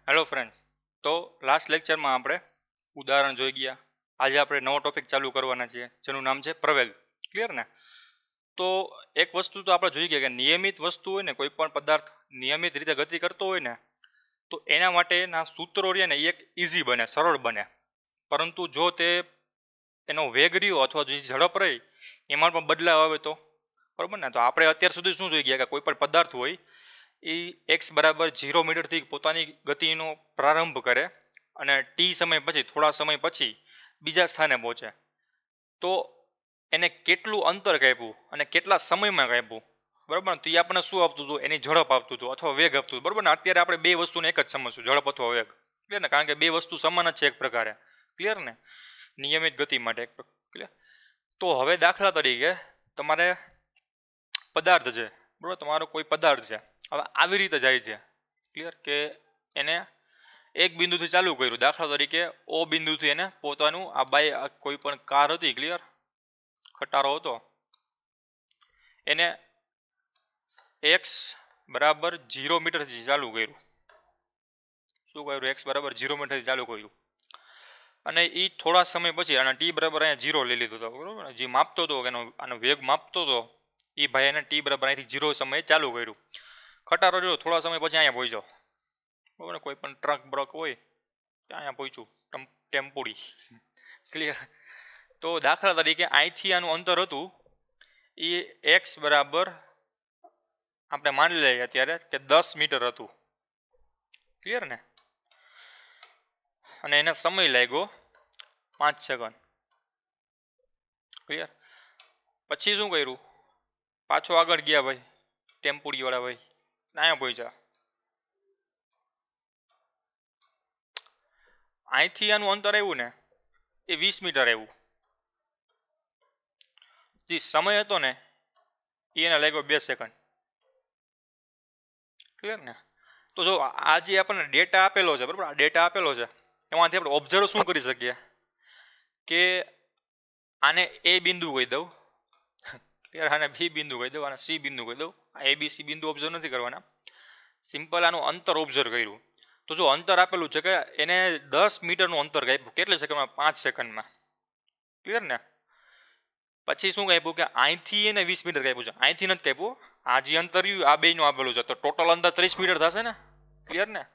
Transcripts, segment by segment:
Hello friends, તો last લેક્ચરમાં આપણે ઉદાહરણ જોઈ ગયા. આજે આપણે નવો ટોપિક ચાલુ કરવાના છીએ જેનું નામ છે પ્રવેગ. ક્લિયર ને? તો એક વસ્તુ તો આપણે જોઈ ગયા કે નિયમિત વસ્તુ હોય ને, કોઈ પણ પદાર્થ નિયમિત રીતે ગતિ કરતો હોય ને, તો એના માટેના સૂત્રો રહ્યા ને એક ઇઝી બને, સરળ બને. પરંતુ જો તે એનો વેગ રહ્યો અથવા જે ઝડપ રહી એમાં પણ બદલાવ આવે તો બરાબર ને. તો આપણે અત્યાર સુધી શું જોઈ ગયા કે કોઈ પણ પદાર્થ હોય એ x બરાબર 0 મીટરથી પોતાની ગતિનો પ્રારંભ કરે અને ટી સમય પછી, થોડા સમય પછી બીજા સ્થાને પહોંચે. તો એને કેટલું અંતર કાપ્યું અને કેટલા સમયમાં કાપ્યું, બરાબર. તો એ આપણને શું આપતું હતું? એની ઝડપ આપતું હતું અથવા વેગ આપતું હતું, બરાબર ને. અત્યારે આપણે બે વસ્તુને એક જ સમજશું, ઝડપ અથવા વેગ. ક્લિયર ને? કારણ કે બે વસ્તુ સમાન જ છે એક પ્રકારે. ક્લિયર ને? નિયમિત ગતિ માટે ક્લિયર. તો હવે દાખલા તરીકે તમારે પદાર્થ છે, બરાબર. તમારો કોઈ પદાર્થ છે, હવે આવી રીતે જાય છે. ક્લિયર? કે એને એક બિંદુથી ચાલુ કર્યું, દાખલા તરીકે ઓ બિંદુથી એને પોતાનું આ બાય કોઈ પણ કાર હતી, ક્લિયર, ખટારો હતો, એને x બરાબર 0 મીટરથી ચાલુ કર્યું. શું કર્યું? x બરાબર 0 મીટરથી ચાલુ કર્યું અને એ થોડા સમય પછી આના ટી બરાબર અહીંયા 0 લઈ લીધો હતો, બરાબર. જે માપતો હતો એનો આનો વેગ માપતો હતો એ ભાઈ એને ટી બરાબર અહીંથી 0 સમયે ચાલુ કર્યું. ખટારો રહ્યો, થોડા સમય પછી અહીંયા પહોંચ્યો, બરાબર. કોઈ પણ ટ્રક બ્રક હોય અહીંયા પહોંચ્યું, ટેમ્પોડી. ક્લિયર? તો દાખલા તરીકે અહીંથી આનું અંતર હતું એ x બરાબર આપણે માની લઈએ અત્યારે કે 10 મીટર હતું. ક્લિયર ને? અને એને સમય લાગ્યો 5 સેકન્ડ. ક્લિયર? પછી શું કર્યું? પાછો આગળ ગયા ભાઈ, ટેમ્પોડી વાળા ભાઈ, અહીંયા પહોંચ્યા. અહીંથી આનું અંતર આવ્યું ને એ 20 મીટર આવ્યું. જે સમય હતો ને એને લાગ્યો 2 સેકન્ડ. ક્લિયર ને? તો જો આ જે આપણને ડેટા આપેલો છે, બરાબર, આ ડેટા આપેલો છે એમાંથી આપણે ઓબ્ઝર્વ શું કરી શકીએ કે આને એ બિંદુ કહી દઉં, ક્લિયર, આને બી બિંદુ કહી દઉં, આને સી બિંદુ કહી દઉં. આ એ બી સી બિંદુ ઓબ્ઝર્વ નથી કરવાના, સિમ્પલ આનું અંતર ઓબ્ઝર્વ કર્યું. તો જો અંતર આપેલું છે કે એને 10 મીટરનું અંતર કાપ્યું, કેટલી સેકન્ડમાં? 5 સેકન્ડમાં. ક્લિયર ને? પછી શું કાપ્યું કે અહીંથી એને 20 મીટર કાપ્યું છે, અહીંથી નથી કાપ્યું. આ જે અંતર રહ્યું આ બેનું આપેલું છે, તો ટોટલ અંતર 30 મીટર થશે ને. ક્લિયર ને?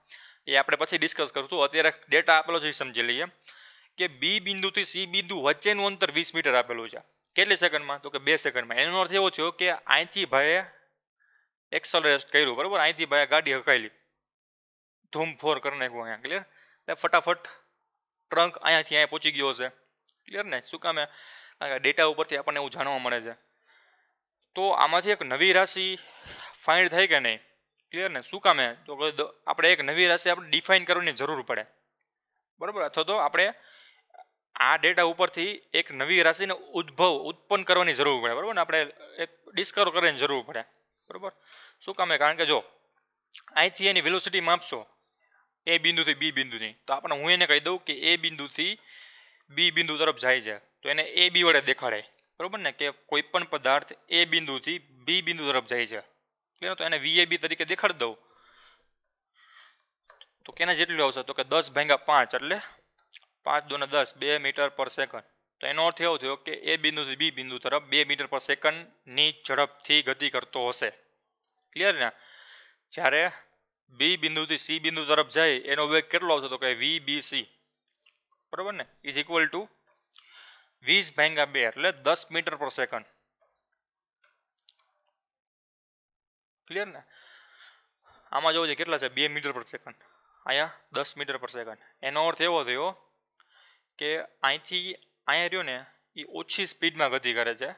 એ આપણે પછી ડિસ્કસ કરશું. અત્યારે ડેટા આપેલો છે એ સમજી લઈએ કે બી બિંદુથી સી બિંદુ વચ્ચેનું અંતર 20 મીટર આપેલું છે. કેટલી સેકન્ડમાં? તો કે 2 સેકન્ડમાં. એનો અર્થ એવો થયો કે અહીંથી ભાઈએ એક્સલરેટ કર્યું, બરાબર. અહીંથી ભાઈએ ગાડી હકાયેલી, ધૂમ ફોર કરી નાખ્યું અહીંયા. ક્લિયર? એટલે ફટાફટ ટ્રંક અહીંયાથી અહીંયા પહોંચી ગયો હશે. ક્લિયર ને? શું કામે? ડેટા ઉપરથી આપણને એવું જાણવા મળે છે. તો આમાંથી એક નવી રાશિ ફાઇન્ડ થાય કે નહીં? ક્લિયર ને? શું કામે? તો આપણે એક નવી રાશિ આપણે ડિફાઇન કરવાની જરૂર પડે, બરાબર. અથવા તો આપણે આ ડેટા ઉપરથી એક નવી રાશિને ઉત્પન્ન કરવાની જરૂર પડે, બરાબર ને. આપણે એક ડિસ્કવર કરવાની જરૂર પડે, બરાબર. શું કામે? કારણ કે જો અહીંથી એની વેલોસિટી માપશો એ બિંદુથી બી બિંદુની, તો આપણે હું એને કહી દઉં કે એ બિંદુથી બી બિંદુ તરફ જાય છે, તો એને એ બી વડે દેખાડે, બરાબર ને. કે કોઈ પણ પદાર્થ એ બિંદુથી બી બિંદુ તરફ જાય છે, ક્લિયર? તો એને VAB તરીકે દેખાડી દઉં તો કેના જેટલું આવશે? તો કે 10/5 એટલે 5 દુ 10, 2 મીટર પર સેકન્ડ. તો એનો અર્થ એવો થયો કે એ બિંદુથી બી બિંદુ તરફ 2 મીટર પર સેકન્ડની ઝડપથી ગતિ કરતો હશે. ક્લિયર ને? જ્યારે બી બિંદુથી સી બિંદુ તરફ જાય એનો વેગ કેટલો આવશે? તો કે VBC, બરાબર ને, ઇઝ ઇક્વલ ટુ 20/2 એટલે 10 મીટર પર સેકન્ડ. ક્લિયર ને? આમાં જોવું છે કેટલા છે? 2 મીટર પર સેકન્ડ, અહીંયા 10 મીટર પર સેકન્ડ. એનો અર્થ એવો થયો કે અહીંથી અહીંયા રહ્યો ને એ ઓછી સ્પીડમાં ગતિ કરે છે.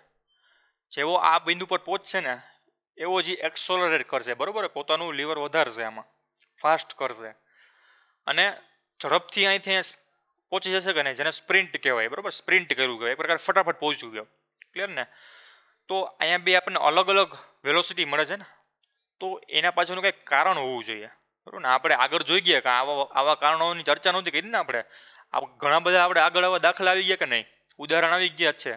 જેવો આ બિંદુ પર પહોંચશે ને એવો જે એક્સોલરેટ કરશે, બરાબર, પોતાનું લીવર વધારશે, આમાં ફાસ્ટ કરશે અને ઝડપથી અહીંથી પહોંચી જશે કે નહીં, જેને સ્પ્રિન્ટ કહેવાય, બરાબર. સ્પ્રિન્ટ કર્યું કહેવાય, એક પ્રકાર ફટાફટ પહોંચ્યું ગયો. ક્લિયર ને? તો અહીંયા બે આપણને અલગ અલગ વેલોસિટી મળે છે ને, તો એના પાછળનું કંઈક કારણ હોવું જોઈએ, બરાબર ને. આપણે આગળ જોઈ ગયા કે આવા કારણોની ચર્ચા નહોતી કરી ને આપણે. ઘણા બધા આપણે આગળ આવા દાખલા આવી ગયા કે નહીં, ઉદાહરણ આવી ગયા છે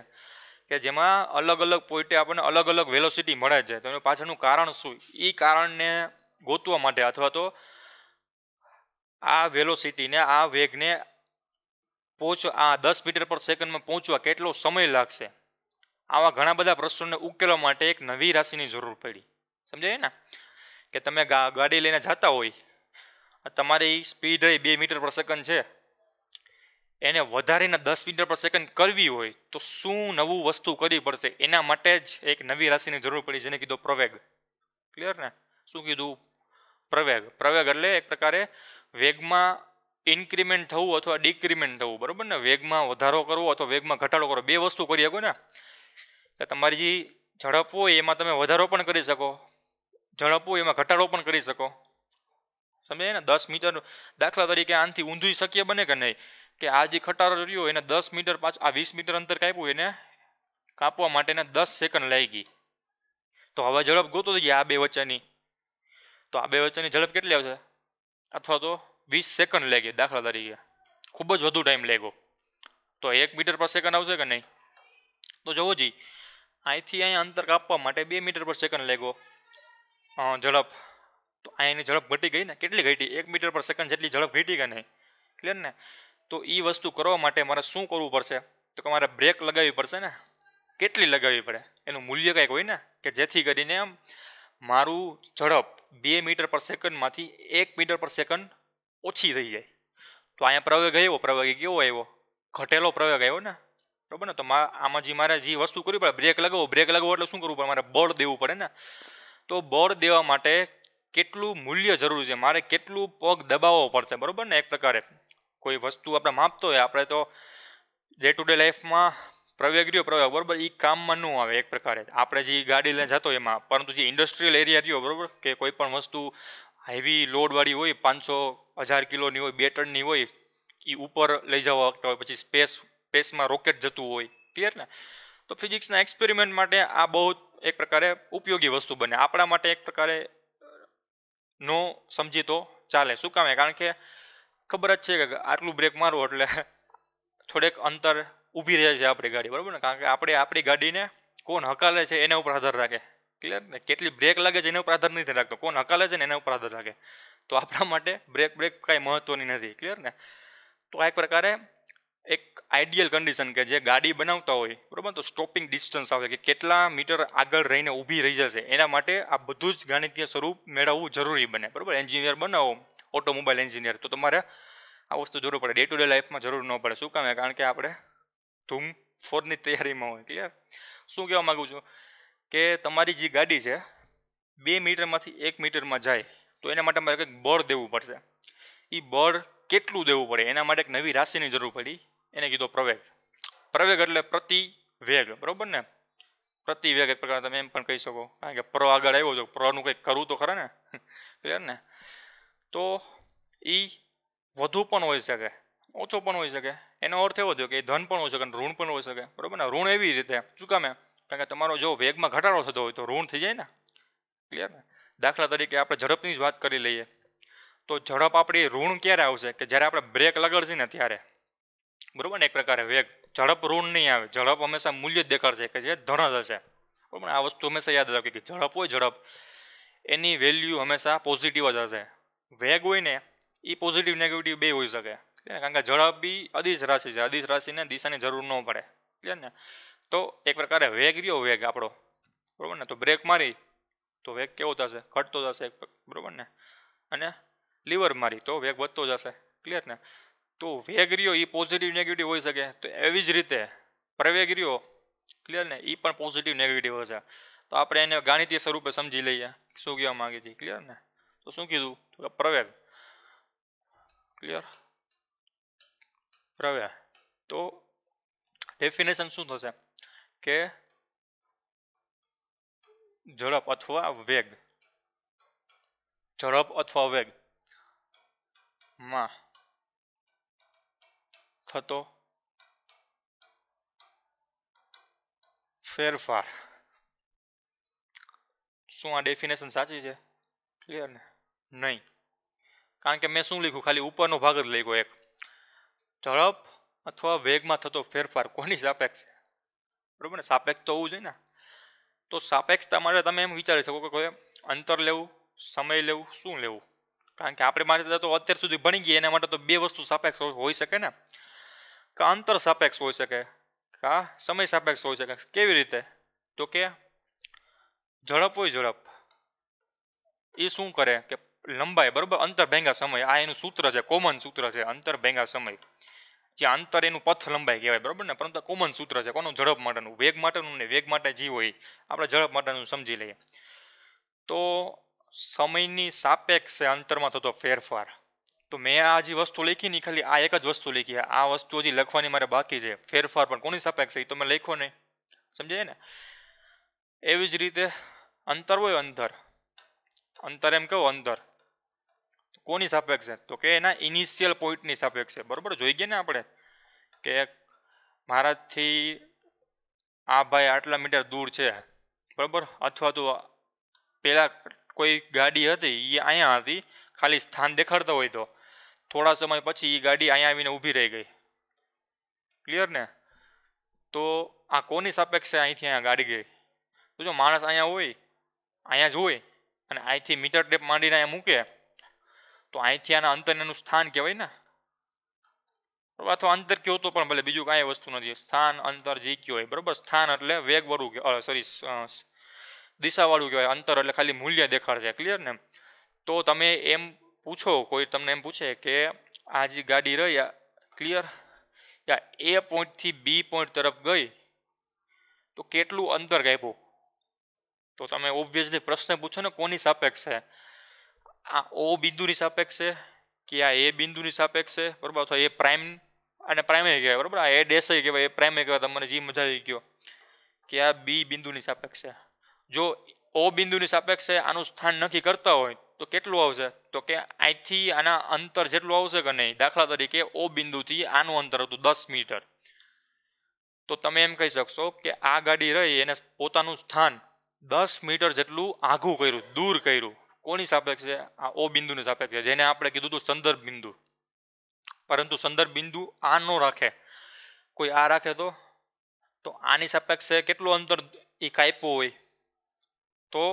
કે જેમાં અલગ અલગ પોઈન્ટે આપણને અલગ અલગ વેલોસિટી મળે છે. તો એનું પાછળનું કારણ શું, એ કારણને ગોતવા માટે અથવા તો આ વેલોસિટીને આ વેગને આ 10 મીટર પર સેકન્ડમાં પહોંચવા કેટલો સમય લાગશે? આવા ઘણા બધા પ્રશ્નોને ઉકેલવા માટે એક નવી રાશિની જરૂર પડી. સમજાય ને કે તમે ગાડી લઈને જતા હોય, તમારી સ્પીડ રહી 2 મીટર પર સેકન્ડ છે, એને વધારીને 10 મીટર પર સેકન્ડ કરવી હોય તો શું નવું વસ્તુ કરવી પડશે? એના માટે જ એક નવી રાશિની જરૂર પડી, જેને કીધું પ્રવેગ. ક્લિયર ને? શું કીધું? પ્રવેગ. પ્રવેગ એટલે એક પ્રકારે વેગમાં ઇન્ક્રીમેન્ટ થવું અથવા ડિક્રીમેન્ટ થવું, બરોબર ને? વેગમાં વધારો કરવો અથવા વેગમાં ઘટાડો કરવો, બે વસ્તુ કરી શકો ને. કે તમારી જે ઝડપ હોય એમાં તમે વધારો પણ કરી શકો, ઝડપ હોય એમાં ઘટાડો પણ કરી શકો. સમજાય ને? 10 મીટર દાખલા તરીકે આનાથી ઊંધું શક્ય બને કે નહીં? કે આ જે ખટારો રહ્યો એને 10 મીટર પાછું આ 20 મીટર અંતર કાપ્યું, એને કાપવા માટેને 10 સેકન્ડ લાગી. તો હવે ઝડપ ગોતો થઈ ગયા આ બે વચ્ચેની, તો આ બે વચ્ચેની ઝડપ કેટલી આવશે? અથવા તો 20 સેકન્ડ લાગી દાખલા તરીકે, ખૂબ જ વધુ ટાઈમ લાગ્યો, તો 1 મીટર પર સેકન્ડ આવશે કે નહીં? તો જુઓ જી, અહીંથી અહીંયા અંતર કાપવા માટે 2 મીટર પર સેકન્ડ લાગ્યો ઝડપ, તો અહીંની ઝડપ ઘટી ગઈ ને. કેટલી ઘટી? 1 મીટર પર સેકન્ડ જેટલી ઝડપ ઘટી કે નહીં? ક્લિયર ને? તો એ વસ્તુ કરવા માટે મારે શું કરવું પડશે? તો કે મારે બ્રેક લગાવવી પડશે ને. કેટલી લગાવવી પડે? એનું મૂલ્ય કંઈક હોય ને, કે જેથી કરીને મારું ઝડપ 2 મીટર પર સેકન્ડમાંથી 1 મીટર પર સેકન્ડ ઓછી થઈ જાય. તો અહીંયા પ્રવેગ આવ્યો, પ્રવેગ કેવો આવ્યો? ઘટેલો પ્રવેગ આવ્યો ને, બરાબર ને? તો આમાં જે મારે જે વસ્તુ કરવી પડે, બ્રેક લગાવો. બ્રેક લગાવો એટલે શું કરવું પડે? મારે બળ દેવું પડે ને. તો બળ દેવા માટે કેટલું મૂલ્ય જરૂરી છે? મારે કેટલું પગ દબાવવો પડશે, બરાબર ને? એક પ્રકારે કોઈ વસ્તુ આપણે માપતો હોય, આપણે તો ડે ટુ ડે લાઈફમાં પ્રવેગ રહ્યો, પ્રવેગ, બરાબર, એ કામમાં ન આવે એક પ્રકારે. આપણે જે ગાડી લઈને જતો એમાં, પરંતુ જે ઇન્ડસ્ટ્રીયલ એરિયા રહ્યો, બરાબર, કે કોઈ પણ વસ્તુ હેવી લોડવાળી હોય, 500-1000 કિલોની હોય, 2 ટનની હોય, એ ઉપર લઈ જવા વખતે હોય, પછી સ્પેસમાં રોકેટ જતું હોય. ક્લિયર ને? તો ફિઝિક્સના એક્સપેરિમેન્ટ માટે આ બહુ એક પ્રકારે ઉપયોગી વસ્તુ બને. આપણા માટે એક પ્રકારે નો સમજી તો ચાલે. શું કામે? કારણ કે ખબર જ છે કે આટલું બ્રેક મારવું એટલે થોડેક અંતર ઊભી રહે છે આપણી ગાડી, બરાબર ને? કારણ કે આપણે આપણી ગાડીને કોણ હકાલે છે એના ઉપર આધાર રાખે. ક્લિયર ને? કેટલી બ્રેક લાગે છે એના ઉપર આધાર નથી રાખતો, કોણ હકાલે છે ને એના ઉપર આધાર રાખે. તો આપણા માટે બ્રેક કાંઈ મહત્વની નથી. ક્લિયર ને? તો આ એક પ્રકારે એક આઈડિયલ કન્ડિશન કે જે ગાડી બનાવતા હોય, બરાબર, તો સ્ટોપિંગ ડિસ્ટન્સ આવે કે કેટલા મીટર આગળ રહીને ઊભી રહી જશે, એના માટે આ બધું જ ગાણિતીય સ્વરૂપ મેળવવું જરૂરી બને, બરાબર? એન્જિનિયર બનાવો, ઓટોમોબાઈલ એન્જિનિયર, તો તમારે આ વસ્તુ જરૂર પડે. ડે ટુ ડે લાઈફમાં જરૂર ન પડે. શું કામ? કારણ કે આપણે ધૂમ 4ની તૈયારીમાં હોય. ક્લિયર? શું કહેવા માગું છું કે તમારી જે ગાડી છે 2 મીટરમાંથી 1 મીટરમાં જાય, તો એના માટે મારે કંઈક બળ દેવું પડશે. એ બળ કેટલું દેવું પડે? એના માટે એક નવી રાશિની જરૂર પડી, એને કીધો પ્રવેગ. પ્રવેગ એટલે પ્રતિ વેગ, બરાબર ને? પ્રતિ વેગ એક પ્રકાર તમે એમ પણ કહી શકો, કારણ કે પ્ર આગળ આવ્યો તો પ્રનું કંઈક કરવું તો ખરા ને. ક્લિયર ને? તો એ વધુ પણ હોઈ શકે, ઓછો પણ હોઈ શકે. એનો અર્થ એવો થયો કે ધન પણ હોઈ શકે, ઋણ પણ હોઈ શકે, બરાબર ને? ઋણ એવી રીતે, શું કામે? કારણ કે તમારો જો વેગમાં ઘટાડો થતો હોય તો ઋણ થઈ જાય ને. ક્લિયર ને? દાખલા તરીકે આપણે ઝડપની જ વાત કરી લઈએ, તો ઝડપ આપણી ઋણ ક્યારે આવશે? કે જ્યારે આપણે બ્રેક લગાડશે ને ત્યારે, બરાબર ને? એક પ્રકારે વેગ, ઝડપ ઋણ નહીં આવે. ઝડપ હંમેશા મૂલ્ય જ દેખાડશે કે જે ધન જ હશે, બરાબર. આ વસ્તુ હંમેશા યાદ રાખવી કે ઝડપ હોય, ઝડપ એની વેલ્યુ હંમેશા પોઝિટિવ જ હશે. વેગ હોય ને એ પોઝિટિવ નેગેટિવ બે હોઈ શકે, કારણ કે ઝડપ બી અદિશ રાશિ છે, અદિશ રાશિને દિશાની જરૂર ન પડે. ક્લિયર ને? તો એક પ્રકારે વેગ રહ્યો, વેગ આપણો, બરાબર ને? તો બ્રેક મારી તો વેગ કેવો થશે? ઘટતો જશે, બરાબર ને? અને લીવર મારી તો વેગ વધતો જશે. ક્લિયર ને? તો વેગ રહ્યો એ પોઝિટિવ નેગેટિવ હોઈ શકે. તો એવી જ રીતે પ્રવેગ રહ્યો, ક્લિયર ને, એ પણ પોઝિટિવ નેગેટિવ હશે. તો આપણે એને ગાણિતીય સ્વરૂપે સમજી લઈએ શું કહેવા માંગે છે. ક્લિયર ને? તો શું કીધું? તો પ્રવેગ. ક્લિયર? પ્રવેગ. તો ડેફિનેશન શું થશે કે ઝડપ અથવા વેગ, ઝડપ અથવા વેગ માં થતો ફેરફાર. શું આ ડેફિનેશન સાચી છે? ક્લિયર ને? નહીં, કારણ કે મેં શું લખ્યું? ખાલી ઉપરનો ભાગ જ લખ્યો એક. ઝડપ અથવા વેગમાં થતો ફેરફાર કોની સાપેક્ષ છે? બરાબર ને? સાપેક્ષ તો હોવું જોઈએ ને. તો સાપેક્ષતા માટે તમે એમ વિચારી શકો કે કોઈ અંતર લેવું, સમય લેવું, શું લેવું? કારણ કે આપણે માટે તો અત્યાર સુધી ભણી ગયા એના માટે તો બે વસ્તુ સાપેક્ષ હોઈ શકે ને, કે અંતર સાપેક્ષ હોઈ શકે, કા સમય સાપેક્ષ હોઈ શકે. કેવી રીતે? તો કે ઝડપ હોય, ઝડપ એ શું કરે કે લંબાઈ બરાબર અંતર ભેગા સમય, આ એનું સૂત્ર છે, કોમન સૂત્ર છે અંતર ભેગા સમય. જે અંતર એનું પથ લંબાઈ કહેવાય બરાબર ને, પરંતુ કોમન સૂત્ર છે કોનું? ઝડપ માટેનું. વેગ માટેનું ને, વેગ માટે જી હોય આપણે ઝડપ માટેનું સમજી લઈએ. તો સમયની સાપેક્ષે અંતરમાં થતો ફેરફાર. તો મેં આ જે વસ્તુ લખી ને ખાલી આ એક જ વસ્તુ લખી, આ વસ્તુ હજી લખવાની મારે બાકી છે. ફેરફાર પણ કોની સાપેક્ષે એ તો મેં લખ્યો નહીં, સમજાય ને. એવી જ રીતે અંતર હોય, અંતર એમ કહો અંતર કોની સાપેક્ષે? તો કે એના ઇનિશિયલ પોઈન્ટની સાપેક્ષે. બરોબર, જોઈ ગયા ને આપણે કે મારાથી આ ભાઈ આટલા મીટર દૂર છે બરાબર, અથવા તો પેલા કોઈ ગાડી હતી એ અહીંયા હતી, ખાલી સ્થાન દેખાડતા હોય તો થોડા સમય પછી એ ગાડી અહીંયા આવીને ઊભી રહી ગઈ. ક્લિયર ને? તો આ કોની સાપેક્ષે અહીંથી અહીંયા ગાડી ગઈ? તો જો માણસ અહીંયા હોય, અહીંયા જ હોય અને અહીંથી મીટર ટેપ માંડીને અહીંયા મૂકે તો અહીંથી આના અંતરનું સ્થાન કહેવાય ને, અથવા અંતર કયો તો પણ ભલે, બીજું કાંઈ વસ્તુ નથી. સ્થાન અંતર જે કયો હોય બરાબર. સ્થાન એટલે વેગવાળું, સોરી દિશાવાળું કહેવાય, અંતર એટલે ખાલી મૂલ્ય દેખાડશે. ક્લિયર ને? તો તમે એમ પૂછો, કોઈ તમને એમ પૂછે કે આ જે ગાડી રહી, ક્લિયર, એ પોઈન્ટથી બી પોઈન્ટ તરફ ગઈ તો કેટલું અંતર કાપ્યું? તો તમે ઓબ્વિયસલી પ્રશ્ન પૂછો ને કોની સાપેક્ષે? આ ઓ બિંદુની સાપેક્ષે કે આ એ બિંદુની સાપેક્ષે બરાબર, અથવા એ પ્રાઇમ અને પ્રાઇમ કહેવાય બરાબર, આ એ ડેશ કહેવાય, એ પ્રાઇમ કહેવાય. તમને જે મજા આવી ગયો કે આ બી બિંદુની સાપેક્ષે. જો ઓ બિંદુની સાપેક્ષે આનું સ્થાન નક્કી કરતા હોય તો કેટલું આવશે? તો કે અહીંથી આના અંતર જેટલું આવશે કે નહીં. દાખલા તરીકે ઓ બિંદુથી આનું અંતર હતું 10 મીટર, તો તમે એમ કહી શકશો કે આ ગાડી રહી એને પોતાનું સ્થાન 10 મીટર જેટલું આઘું કર્યું, દૂર કર્યું. કોની સાપેક્ષે? આ ઓ બિંદુની સાપેક્ષે, જેને આપણે કીધું હતું સંદર્ભ બિંદુ. પરંતુ સંદર્ભ બિંદુ આ ન રાખે, કોઈ આ રાખે તો આની સાપેક્ષે કેટલું અંતર એ કાપ્યું હોય તો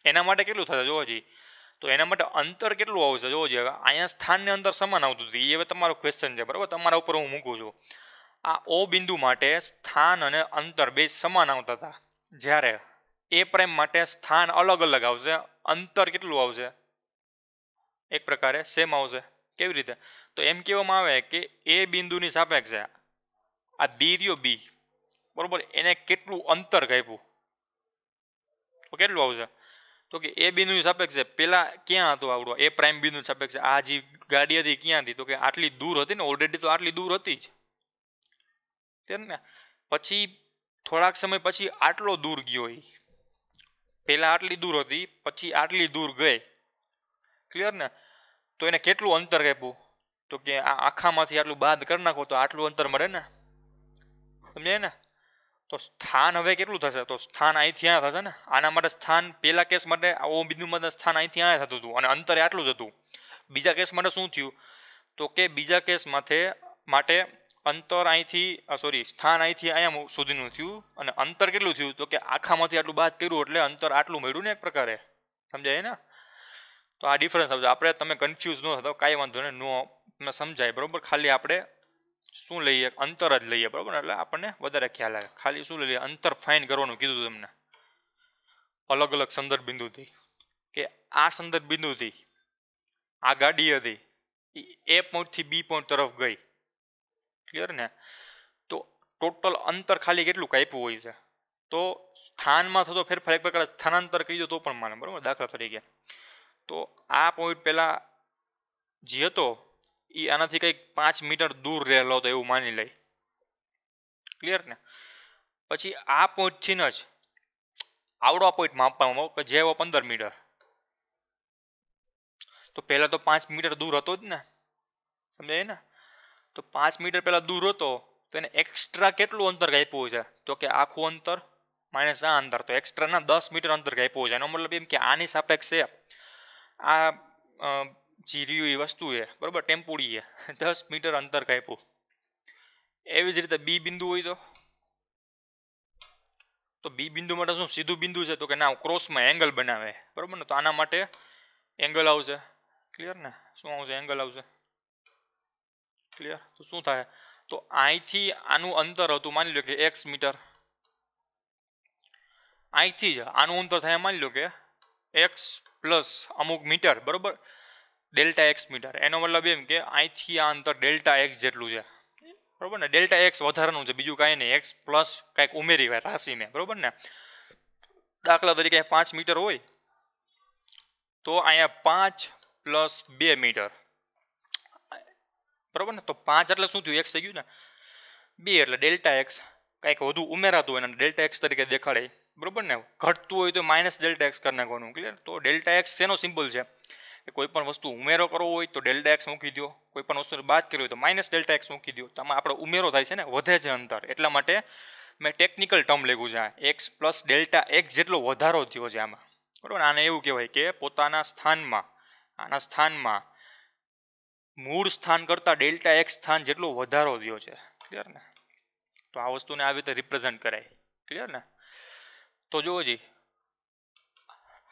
એના માટે કેટલું થશે જોવો જી. તો એના માટે અંતર કેટલું આવશે જોવો જી. હવે અહીંયા સ્થાનને અંતર સમાન આવતું હતું, એ હવે તમારો ક્વેશ્ચન છે બરાબર, તમારા ઉપર હું મૂકું છું. આ ઓ બિંદુ માટે સ્થાન અને અંતર બે સમાન આવતા હતા, જ્યારે એ પ્રાઇમ માટે સ્થાન અલગ અલગ આવશે, અંતર કેટલું આવશે? એક પ્રકારે સેમ આવશે. કેવી રીતે? તો એમ કહેવામાં આવે કે એ બિંદુની સાપેક્ષે આ બી રહ્યો, બી બરોબર, એને કેટલું અંતર કાપ્યું તો કેટલું આવશે? તો કે એ બિંદુની સાપેક્ષે પેલા ક્યાં હતો આવડો એ પ્રાઇમ બિંદુની સાપેક્ષે આ જે ગાડી હતી ક્યાં હતી? તો કે આટલી દૂર હતી ને, ઓલરેડી તો આટલી દૂર હતી જ તેમ ને. પછી થોડાક સમય પછી આટલો દૂર ગયો, એ પહેલાં આટલી દૂર હતી પછી આટલી દૂર ગઈ. ક્લિયર ને? તો એને કેટલું અંતર કાપ્યું? તો કે આ આખામાંથી આટલું બાદ કરી નાખો તો આટલું અંતર મળે ને, સમજાય ને? તો સ્થાન હવે કેટલું થશે? તો સ્થાન અહીંથી અહીંયા થશે ને. આના માટે સ્થાન પહેલા કેસ માટે ઓ બિંદુ માટે સ્થાન અહીંથી અહીંયા થતું હતું અને અંતરે આટલું જ હતું. બીજા કેસ માટે શું થયું? તો કે બીજા કેસ માટે અંતર અહીંથી સ્થાન અહીંથી અહીંયા સુધીનું થયું અને અંતર કેટલું થયું? તો કે આખામાંથી આટલું બાદ કર્યું એટલે અંતર આટલું મળ્યું ને, એક પ્રકારે. સમજાય ને? તો આ ડિફરન્સ આવશે. આપણે તમે કન્ફ્યુઝ ન થતો, કાંઈ વાંધો નહીં, તમે સમજાય બરાબર. ખાલી આપણે શું લઈએ? અંતર જ લઈએ બરાબર, એટલે આપણને વધારે ખ્યાલ આવે. ખાલી શું લઈએ? અંતર ફાઇન કરવાનું કીધું તમને અલગ અલગ સંદર્ભ બિંદુથી, કે આ સંદર્ભ બિંદુથી આ ગાડી હતી એ પોઈન્ટથી બી પોઈન્ટ તરફ ગઈ. ક્લિયર ને? તો ટોટલ અંતર ખાલી કેટલું કાપ્યું હોય છે? તો સ્થાનમાં થતો ફેરફાર એક પ્રકારે સ્થાનાંતર કહી દો તો પણ માને બરાબર. દાખલા તરીકે તો આ પોઈન્ટ પહેલા જે હતો એ આનાથી કંઈક 5 મીટર દૂર રહેલો હતો એવું માની લઈ. ક્લિયર ને? પછી આ પોઈન્ટથી જ આવડો પોઈન્ટ માપવામાં કે જે 15 મીટર, તો પહેલાં તો 5 મીટર દૂર હતો જ ને, સમજાય ને? તો 5 મીટર પહેલાં દૂર હતો તો એને એક્સ્ટ્રા કેટલું અંતર કાપ્યું છે? તો કે આખું અંતર માઇનસ આ અંતર, તો એક્સ્ટ્રાના 10 મીટર અંતર કાપ્યું છે. એનો મતલબ એમ કે આની સાપેક્ષે આ જે રહ્યું એ વસ્તુ છે બરાબર, ટેમ્પોડી છે, 10 મીટર અંતર કાપ્યું. એવી જ રીતે બી બિંદુ હોય તો બી બિંદુ માટે શું સીધું બિંદુ છે? તો કે ના, ક્રોસમાં એંગલ બનાવે બરાબર ને. તો આના માટે એંગલ આવશે ક્લિયર ને શું આવશે એંગલ આવશે ક્લિયર તો શું થાય તો અહીંથી આનું અંતર હતું માની લો કે x મીટર અહીંથી જ આનું અંતર થાય માની લો કે x પ્લસ અમુક મીટર બરોબર ડેલ્ટા એક્સ મીટર એનો મતલબ એમ કે અહીંથી આ અંતર ડેલ્ટા એક્સ જેટલું છે બરોબર ને ડેલ્ટા એક્સ વધારાનું છે બીજું કાંઈ નહીં એક્સ પ્લસ કાંઈક ઉમેરી હોય રાશિને બરોબર ને દાખલા તરીકે 5 મીટર હોય તો અહીંયા 5 પ્લસ 2 મીટર બરોબર ને તો 5 એટલે શું થયું એક્સ થઈ ગયું ને 2 એટલે ડેલ્ટા એક્સ કાંઈક વધુ ઉમેરાતું હોય ને ડેલ્ટા એક્સ તરીકે દેખાડે બરોબર ને ઘટતું હોય તો માઇનસ ડેલ્ટા એક્સ કરી નાખવાનું ક્લિયર તો ડેલ્ટા એક્સ શેનો સિમ્બોલ છે કોઈ પણ વસ્તુ ઉમેરો કરવો હોય તો ડેલ્ટા એક્સ મૂકી દો કોઈ પણ વસ્તુ બાદ કરવી હોય તો માઇનસ ડેલ્ટા એક્સ મૂકી દો તો આમાં આપણે ઉમેરો થાય છે ને વધે છે અંતર એટલા માટે મેં ટેકનિકલ ટર્મ લેવું છે એક્સ પ્લસ ડેલ્ટા એક્સ જેટલો વધારો થયો છે આમાં બરાબર આને એવું કહેવાય કે પોતાના સ્થાનમાં આના સ્થાનમાં મૂળ સ્થાન કરતાં ડેલ્ટા એક્સ સ્થાન જેટલો વધારો થયો છે ક્લિયર ને તો આ વસ્તુને આવી રીતે રિપ્રેઝન્ટ કરાય ક્લિયર ને તો જુઓ જી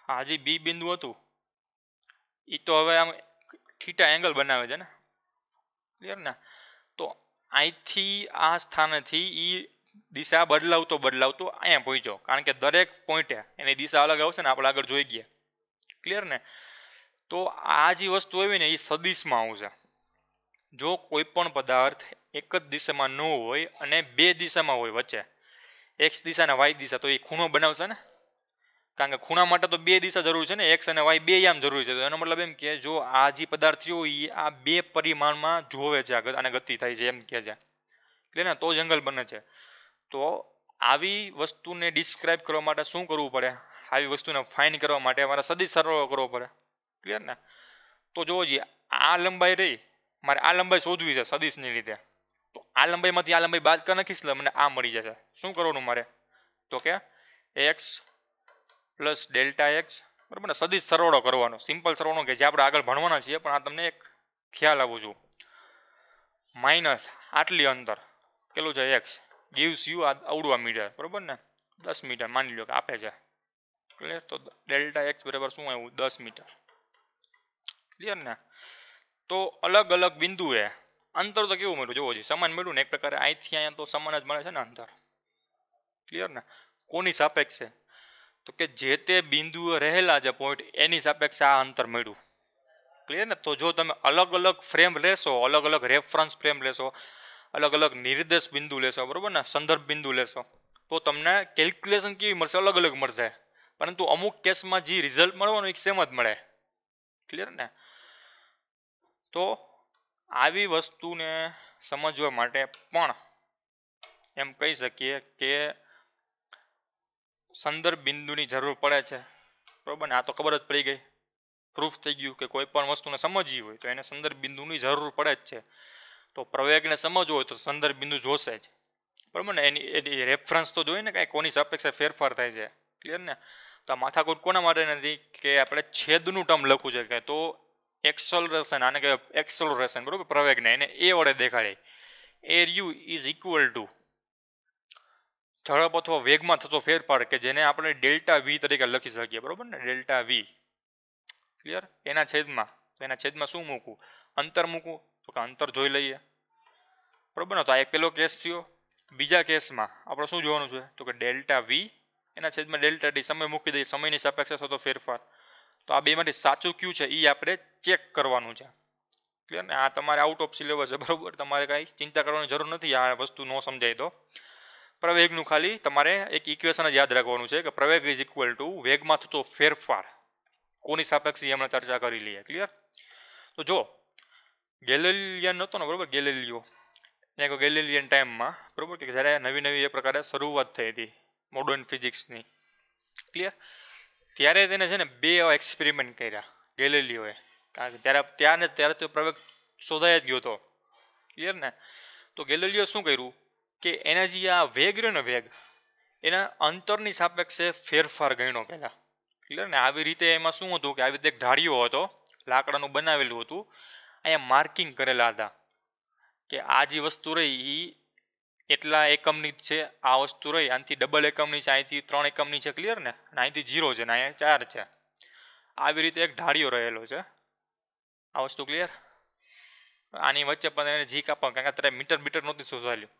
આ જે બી બિંદુ હતું એ તો હવે આમ થીટા એંગલ બનાવે છે ને ક્લિયર ને તો અહીંથી આ સ્થાનેથી એ દિશા બદલાવતો અહીંયા પહોંચ્યો કારણ કે દરેક પોઈન્ટે એની દિશા અલગ આવશે ને આપણે આગળ જોઈ ગયા ક્લિયર ને તો આ જે વસ્તુ આવી ને એ સદિશમાં આવશે જો કોઈ પણ પદાર્થ એક જ દિશામાં ન હોય અને બે દિશામાં હોય વચ્ચે એક્સ દિશા અને વાય દિશા તો એ ખૂણો બનાવશે ને કારણ કે ખૂણા માટે તો બે દિશા જરૂર છે ને એક્સ અને વાય બે આમ જરૂરી છે તો એનો મતલબ એમ કે જો આ જે પદાર્થીઓ એ આ બે પરિમાણમાં જોવે છે આને ગતિ થાય છે એમ કહે છે એટલે ને તો જ એંગલ બને છે તો આવી વસ્તુને ડિસ્ક્રાઇબ કરવા માટે શું કરવું પડે આવી વસ્તુને ફાઇન કરવા માટે અમારે સદિશ સરવાળો કરવો પડે ક્લિયર ને તો જોવો જોઈએ આ લંબાઈ રહી મારે આ લંબાઈ શોધવી છે સદિશની લીધે તો આ લંબાઈમાંથી આ લંબાઈ બાદ કરી નાખીશ એટલે મને આ મળી જશે શું કરવાનું મારે તો કે એક્સ પ્લસ ડેલ્ટા એક્સ બરાબર ને સદિશ સરવાળો કરવાનો સિમ્પલ સરવાળો કે જે આપણે આગળ ભણવાના છીએ પણ આ તમને એક ખ્યાલ આપું છું માઇનસ આટલી અંતર કેટલું છે એક્સ ગીવ્સ યુ આવડું મીટર બરાબર ને 10 મીટર માની લો કે આપે છે ક્લિયર તો ડેલ્ટા એક્સ બરાબર શું આવ્યું 10 મીટર ક્લિયર ને તો અલગ અલગ બિંદુએ અંતર તો કેવું મળ્યું જોવો જોઈએ સમાન મળ્યું ને એક પ્રકારે અહીંથી અહીંયા તો સમાન જ મળે છે ને અંતર ક્લિયર ને કોની સાપેક્ષે તો કે જે તે બિંદુએ રહેલા જે પોઈન્ટ એની સાપેક્ષે આ અંતર મળ્યું ક્લિયર ને તો જો તમે અલગ અલગ ફ્રેમ લેશો અલગ અલગ રેફરન્સ ફ્રેમ લેશો અલગ અલગ નિર્દેશ બિંદુ લેશો બરાબર ને સંદર્ભ બિંદુ લેશો તો તમને કેલ્ક્યુલેશન કેવી મળશે અલગ અલગ મળશે પરંતુ અમુક કેસમાં જે રિઝલ્ટ મળવાનું એક સેમ જ મળે ક્લિયર ને તો આવી વસ્તુને સમજવા માટે પણ એમ કહી શકીએ કે સંદર્ભ બિંદુની જરૂર પડે છે બરાબર ને આ તો ખબર જ પડી ગઈ પ્રૂફ થઈ ગયું કે કોઈ પણ વસ્તુને સમજવી હોય તો એને સંદર્ભ બિંદુની જરૂર પડે જ છે તો પ્રવેગને સમજવો હોય તો સંદર્ભ બિંદુ જોશે જ બરાબર ને એની રેફરન્સ તો જોઈએ ને કાંઈ કોની સાપેક્ષે ફેરફાર થાય છે ક્લિયર ને તો આ માથાકૂટ કોના માટે નથી કે આપણે છેદનું ટર્મ લખવું છે કે તો એક્સલરેશન આને કે એક્સલરેશન બરાબર પ્રવેગને એને એ વડે દેખાડે air you is equal to ઝડપ અથવા વેગમાં થતો ફેરફાર કે જેને આપણે ડેલ્ટા વી તરીકે લખી શકીએ બરાબર ને ડેલ્ટા વી ક્લિયર એના છેદમાં શું મૂકવું અંતર મૂકવું તો કે અંતર જોઈ લઈએ બરાબર ને તો આ એક પેલો કેસ થયો બીજા કેસમાં આપણે શું જોવાનું છે તો કે ડેલ્ટા વી એના છેદમાં ડેલ્ટા ટી સમય મૂકી દઈએ સમયની સાપેક્ષે થતો ફેરફાર તો આ બેમાંથી સાચું કયું છે એ આપણે ચેક કરવાનું છે ક્લિયર ને આ તમારે આઉટ ઓફ સિલેબસ છે બરાબર તમારે કાંઈ ચિંતા કરવાની જરૂર નથી આ વસ્તુ ન સમજાય તો પ્રવેગનું ખાલી તમારે એક ઇક્વેશન જ યાદ રાખવાનું છે કે પ્રવેગ ઇઝ ઇક્વલ ટુ વેગમાં થતો ફેરફાર કોની સાપેક્ષે આપણે ચર્ચા કરી લઈએ ક્લિયર તો જો ગેલિલિયન હતો ને બરાબર ગેલિલિયો એને ગેલિલિયન ટાઈમમાં બરાબર કે જ્યારે નવી એ પ્રકારે શરૂઆત થઈ હતી મોડર્ન ફિઝિક્સની ક્લિયર ત્યારે તેને છે ને બે એક્સપેરિમેન્ટ કર્યા ગેલિલિયોએ કારણ કે ત્યારે તો પ્રવેગ શોધાઈ જ ગયો હતો ક્લિયર ને તો ગેલિલિયો શું કર્યું કે એના જે આ વેગ રહ્યો ને વેગ એના અંતરની સાપેક્ષે ફેરફાર ગણ્યો પહેલાં ક્લિયર ને આવી રીતે એમાં શું હતું કે આવી રીતે એક ઢાળિયો હતો લાકડાનું બનાવેલું હતું અહીંયા માર્કિંગ કરેલા હતા કે આ જે વસ્તુ રહી એ એટલા એકમની જ છે આ વસ્તુ રહી આનાથી ડબલ એકમની છે અહીંથી 3 એકમની છે ક્લિયર ને અહીંથી 0 છે ને અહીંયા 4 છે આવી રીતે એક ઢાળિયો રહેલો છે આ વસ્તુ ક્લિયર. આની વચ્ચે પણ એને જી કાપવા, કારણ કે અત્યારે મીટર નહોતી શોધાયેલું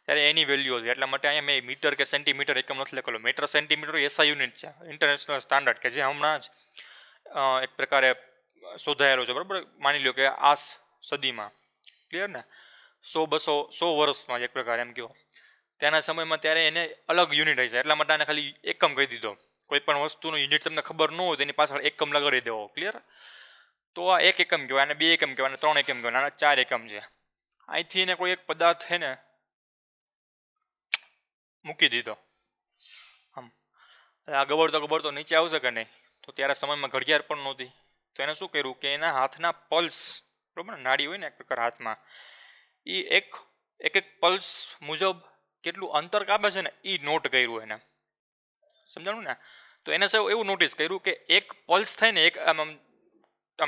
ત્યારે એની વેલ્યુ હતી, એટલા માટે અહીંયા મેં મીટર કે સેન્ટીમીટર એકમ નથી લખેલો. મીટર સેન્ટીમીટર એસઆઈ યુનિટ છે, ઇન્ટરનેશનલ સ્ટાન્ડર્ડ, કે જે હમણાં જ એક પ્રકારે શોધાયેલો છે. બરાબર, માની લો કે આ સદીમાં, ક્લિયર ને, 100-200 વર્ષમાં એક પ્રકાર એમ કહો ત્યાંના સમયમાં, ત્યારે એને અલગ યુનિટ હશે, એટલા માટે આને ખાલી એકમ કહી દીધો. કોઈ પણ વસ્તુનો યુનિટ તમને ખબર ન હોય તેની પાછળ એકમ લગાડી દેવો. ક્લિયર. તો આ 1 એકમ કહેવાય, અને 2 એકમ કહેવાય, અને 3 એકમ કહેવાય, આના 4 એકમ છે. અહીંથી એને કોઈ એક પદાર્થ છે ને મૂકી દીધો આમ, આ ગબડતો નીચે આવશે કે નહીં, તો ત્યારે સમયમાં ઘડિયાળ પણ નહોતી, તો એને શું કર્યું કે એના હાથના પલ્સ, બરાબર, નાડી હોય ને એક પ્રકાર હાથમાં, એ એક પલ્સ મુજબ કેટલું અંતર કાપે છે ને એ નોટ કર્યું એને. સમજાણું ને? તો એને એવું નોટિસ કર્યું કે એક પલ્સ થાય ને, એક આમ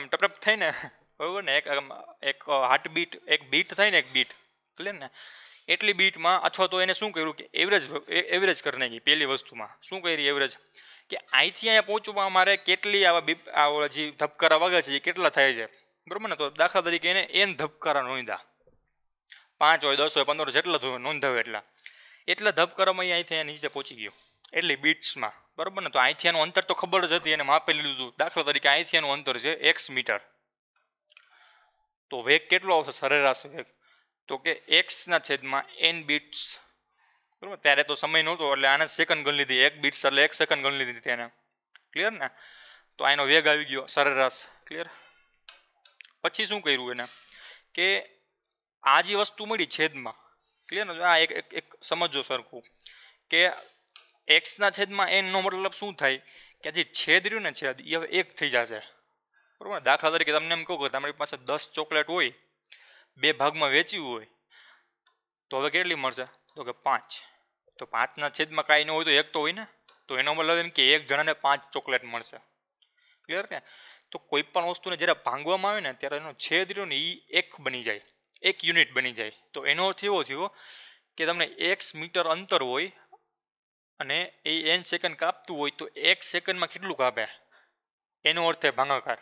ટપટપ થાય ને, બરાબર ને, એક હાર્ટબીટ, એક બીટ થાય ને, એક બીટ, ક્લિયર ને, એટલી બીટમાં, અથવા તો એને શું કર્યું કે એવરેજ કરી નાખી. પહેલી વસ્તુમાં શું કરી એવરેજ, કે અહીંથી અહીંયા પહોંચવા અમારે કેટલી આવા જે ધબકારા વાગે છે એ કેટલા થાય છે, બરાબર ને. તો દાખલા તરીકે એને એન ધબકારા નોંધ્યા, 5 હોય, 10 હોય, 15 જેટલા નોંધાવે એટલા ધબકારામાં એ અહીંથી નીચે પહોંચી ગયો, એટલી બીટ્સમાં, બરાબર ને. તો અહીંથી એનું અંતર તો ખબર જ હતી, એને માપી લીધું. દાખલા તરીકે અહીંથી એનું અંતર છે x મીટર, તો વેગ કેટલો આવશે સરેરાશ વેગ, તો કે x/n બીટ્સ, બરાબર. ત્યારે તો સમય નહોતો એટલે આને સેકન્ડ ગણી લીધી, 1 બીટ્સ એટલે 1 સેકન્ડ ગણી લીધી તેને, ક્લિયર ને. તો આનો વેગ આવી ગયો સરેરાશ, ક્લિયર. પછી શું કર્યું એને કે આ જે વસ્તુ મળી છેદમાં, ક્લિયર ને, આ એક સમજો સરખું કે x/n નો મતલબ શું થાય કે જે છેદ રહ્યું ને છેદ એ હવે 1 થઈ જશે, બરાબર. દાખલા તરીકે તમને એમ કહું કે તમારી પાસે 10 ચોકલેટ હોય, 2 ભાગમાં વેચ્યું હોય, તો હવે કેટલી મળશે, તો કે 5. તો 5/છેદમાં કાંઈ ન હોય તો 1 તો હોય ને, તો એનો મતલબ એમ કે 1 જણાને 5 ચોકલેટ મળશે, ક્લિયર ને. તો કોઈ પણ વસ્તુને જ્યારે ભાંગવામાં આવે ને ત્યારે એનો છેદ રહ્યો ને એ 1 બની જાય, 1 યુનિટ બની જાય. તો એનો અર્થ એવો થયો કે તમને x મીટર અંતર હોય અને એ n સેકન્ડ કાપતું હોય, તો 1 સેકન્ડમાં કેટલું કાપે, એનો અર્થ છે ભાગાકાર.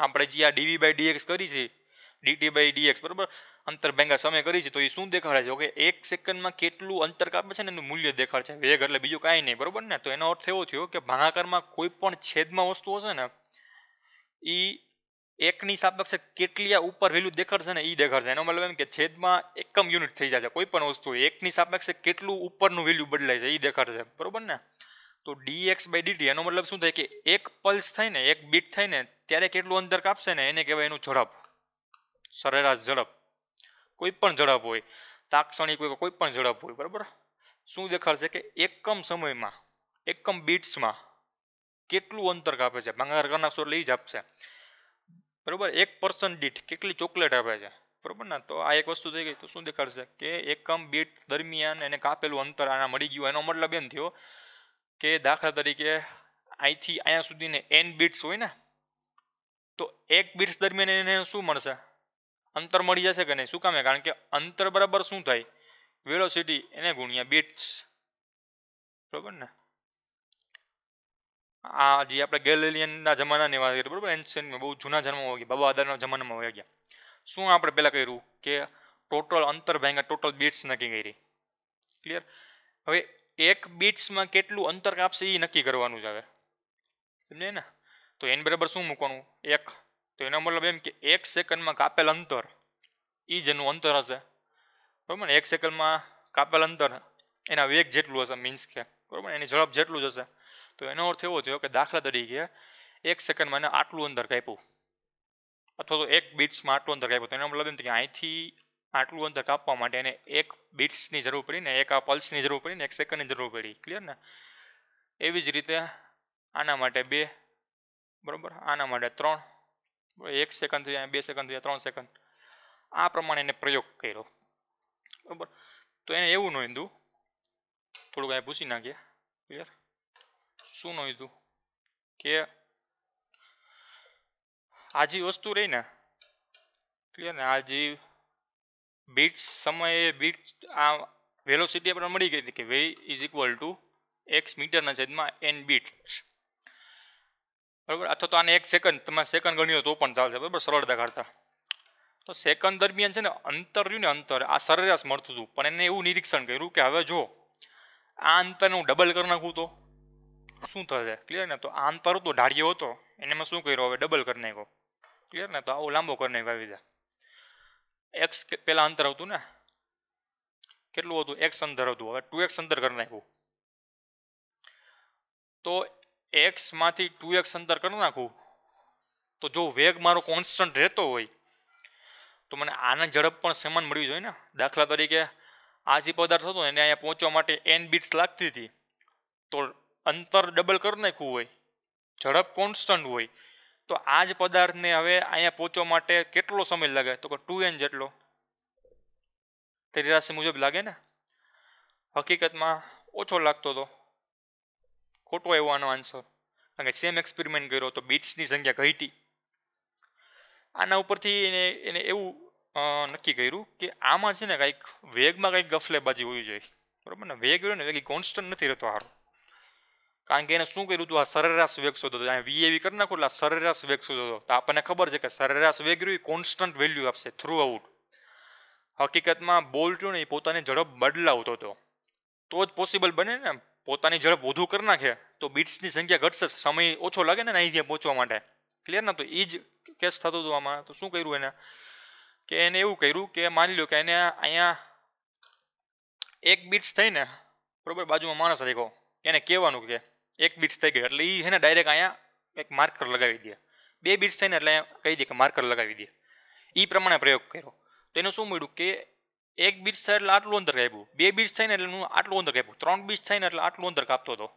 આપણે જે આ dv/dx કરી છે, dt/dx, બરાબર, અંતર ભેગા સમય કરી છે, તો એ શું દેખાડે છે કે 1 સેકન્ડમાં કેટલું અંતર કાપે છે ને એનું મૂલ્ય દેખાડે છે, વેગ એટલે બીજું કાંઈ નહીં, બરાબર ને. તો એનો અર્થ એવો થયો કે ભાગાકારમાં કોઈ પણ છેદમાં વસ્તુ હશે ને એ 1ની સાપેક્ષે કેટલી ઉપર વેલ્યુ દેખાડશે ને એ દેખાડશે. એનો મતલબ એમ કે છેદમાં એકમ યુનિટ થઈ જશે કોઈ પણ વસ્તુ, 1ની સાપેક્ષે કેટલું ઉપરનું વેલ્યુ બદલાય છે એ દેખાડશે, બરાબર ને. તો dx/dt એનો મતલબ શું થાય કે એક પલ્સ થાય ને, એક બીટ થાય ને ત્યારે કેટલું અંતર કાપશે ને એને કહેવાય એનું ઝડપ, સરેરાશ ઝડપ. કોઈ પણ ઝડપ હોય, તાક્ષણિક હોય, કોઈ પણ ઝડપ હોય, બરાબર. શું દેખાડશે કે એકમ સમયમાં, એકમ બીટ્સમાં કેટલું અંતર કાપે છે, ભાગાકાર કરી નાખશો એટલે એ જ આપશે, બરાબર. 1% દીઠ કેટલી ચોકલેટ આપે છે, બરાબર ને. તો આ એક વસ્તુ થઈ ગઈ. તો શું દેખાડશે કે એકમ બીટ દરમિયાન એને કાપેલું અંતર આના મળી ગયું. એનો મતલબ એમ થયો કે દાખલા તરીકે અહીંથી અહીંયા સુધીને n બીટ્સ હોય ને, તો 1 બીટ્સ દરમિયાન એને શું મળશે, અંતર મળી જશે કે નહીં. શું કામે, કારણ કે અંતર બરાબર શું થાય, વેલોસિટી એને ગુણ્યા બીટ્સ, બરાબર ને. આ જે આપણે ગેલિલિયનના જમાનાની વાત કરીએ, બરાબર, એન્શિયન્ટમાં બહુ જૂના જન્મમાં ગયા, બાબા આદારના જમાનામાં વહી ગયા. શું આપણે પહેલાં કર્યું કે ટોટલ અંતર ભાંગ્યા ટોટલ બીટ્સ નક્કી કરી, ક્લિયર. હવે 1 બીટ્સમાં કેટલું અંતર કાપશે એ નક્કી કરવાનું છે હવે, સમજાય ને. તો n બરાબર શું મૂકવાનું, 1. તો એનો મતલબ એમ કે 1 સેકન્ડમાં કાપેલ અંતર એ જ એનું અંતર હશે, બરાબર ને. 1 સેકન્ડમાં કાપેલ અંતર એના વેગ જેટલું હશે, મીન્સ કે, બરાબર, એની ઝડપ જેટલું જ હશે. તો એનો અર્થ એવો થયો કે દાખલા તરીકે 1 સેકન્ડમાં એને આટલું અંતર કાપ્યું, અથવા તો 1 બીટ્સમાં આટલું અંતર કાપ્યું. તો એનો મતલબ એમ કે અહીંથી આટલું અંતર કાપવા માટે એને 1 બીટ્સની જરૂર પડી ને, 1 આ પલ્સની જરૂર પડી ને, 1 સેકન્ડની જરૂર પડી, ક્લિયર ને. એવી જ રીતે આના માટે 2, બરાબર, આના માટે 3, 1 સેકન્ડ થયા, 2 સેકન્ડ થયા, 3 સેકન્ડ, આ પ્રમાણે એને પ્રયોગ કર્યો, બરાબર. તો એને એવું નોંધ્યું, થોડુંક અહીંયા પૂછી નાખીએ, ક્લિયર. શું નોંધ્યું કે આ જે વસ્તુ રહી ને, ક્લિયર ને, આ જે બીટ્સ સમયે બીટ આ વેલોસિટી આપણને મળી ગઈ હતી કે v = x મીટરના છેદમાં n બીટ્સ. બરાબર, અથવા તો આને 1 સેકન્ડ તમે સેકન્ડ ગણી લો તો પણ ચાલશે, બરાબર, સરળતા કરતા. તો સેકન્ડ દરમિયાન છે ને અંતર રહ્યું ને અંતર આ સરેરાશ મળતું હતું, પણ એને એવું નિરીક્ષણ કર્યું કે હવે જો આ અંતરને હું ડબલ કરી નાખું તો શું થશે, ક્લિયર ને. તો આ અંતર હતો ઢાળિયો હતો એને મેં શું કર્યું, હવે ડબલ કરી નાખ્યો, ક્લિયર ને. તો આવો લાંબો કરી નાખ્યો આવી રીતે. એક્સ પહેલાં અંતર હતું ને, કેટલું હતું, એક્સ અંતર હતું, હવે 2x અંતર કરી નાખ્યું. તો એક્સમાંથી 2x અંતર કરી નાખું તો જો વેગ મારો કોન્સ્ટન્ટ રહેતો હોય તો મને આના ઝડપ પણ સમાન મળવી જોઈએ ને. દાખલા તરીકે આ જે પદાર્થ હતો એને અહીંયા પહોંચવા માટે n બીટ્સ લાગતી હતી, તો અંતર ડબલ કરી નાખ્યું હોય, ઝડપ કોન્સ્ટન્ટ હોય, તો આ જ પદાર્થને હવે અહીંયા પહોંચવા માટે કેટલો સમય લાગે, તો કે 2n જેટલો. તેરી રાશિ મુજબ લાગે ને. હકીકતમાં ઓછો લાગતો હતો, ખોટો આવ્યો આનો આન્સર, કારણ કે સેમ એક્સપેરિમેન્ટ કર્યો તો બીટ્સની સંખ્યા ઘટી. આના ઉપરથી એને એવું નક્કી કર્યું કે આમાં છે ને કંઈક વેગમાં કંઈક ગફલેબાજી હોવી જોઈએ, બરાબર ને. વેગ રહ્યો ને વેગ કોન્સ્ટન્ટ નથી રહેતો સારો, કારણ કે એને શું કર્યું હતું, આ સરેરાશ વેગ શોધો હતો, અહીંયા વી એવી કરી નાખો એટલે આ સરેરાશ વેગ શોધો હતો. તો આપણને ખબર છે કે સરેરાશ વેગ રહ્યું એ કોન્સ્ટન્ટ વેલ્યુ આપશે થ્રુ આઉટ. હકીકતમાં બોલ રહ્યો ને એ પોતાની ઝડપ બદલાવતો હતો, તો જ પોસિબલ બને ને. પોતાની ઝડપ વધુ કરી નાખે તો બીટ્સની સંખ્યા ઘટશે, સમય ઓછો લાગે ને અહીં ત્યાં પહોંચવા માટે, ક્લિયર ને. તો એ જ કેસ થતું હતું આમાં. તો શું કર્યું એને, કે એને એવું કર્યું કે માની લો કે એને અહીંયા 1 બીટ્સ થઈને, બરાબર, બાજુમાં માણસ રાખ્યો, એને કહેવાનું કે 1 બીટ્સ થઈ ગઈ એટલે એ છે ને ડાયરેક્ટ અહીંયા એક માર્કર લગાવી દે. 2 બીટ્સ થઈને એટલે કહી દે કે માર્કર લગાવી દે. એ પ્રમાણે પ્રયોગ કર્યો તો એનું શું મળ્યું કે 1 બીટ્સ થાય એટલે આટલું અંતર કાપ્યું, 2 બીટ્સ થાય ને એટલે આટલું અંતર કાપ્યું, 3 બીટ્સ થાય ને એટલે આટલું અંતર કાપતો હતો,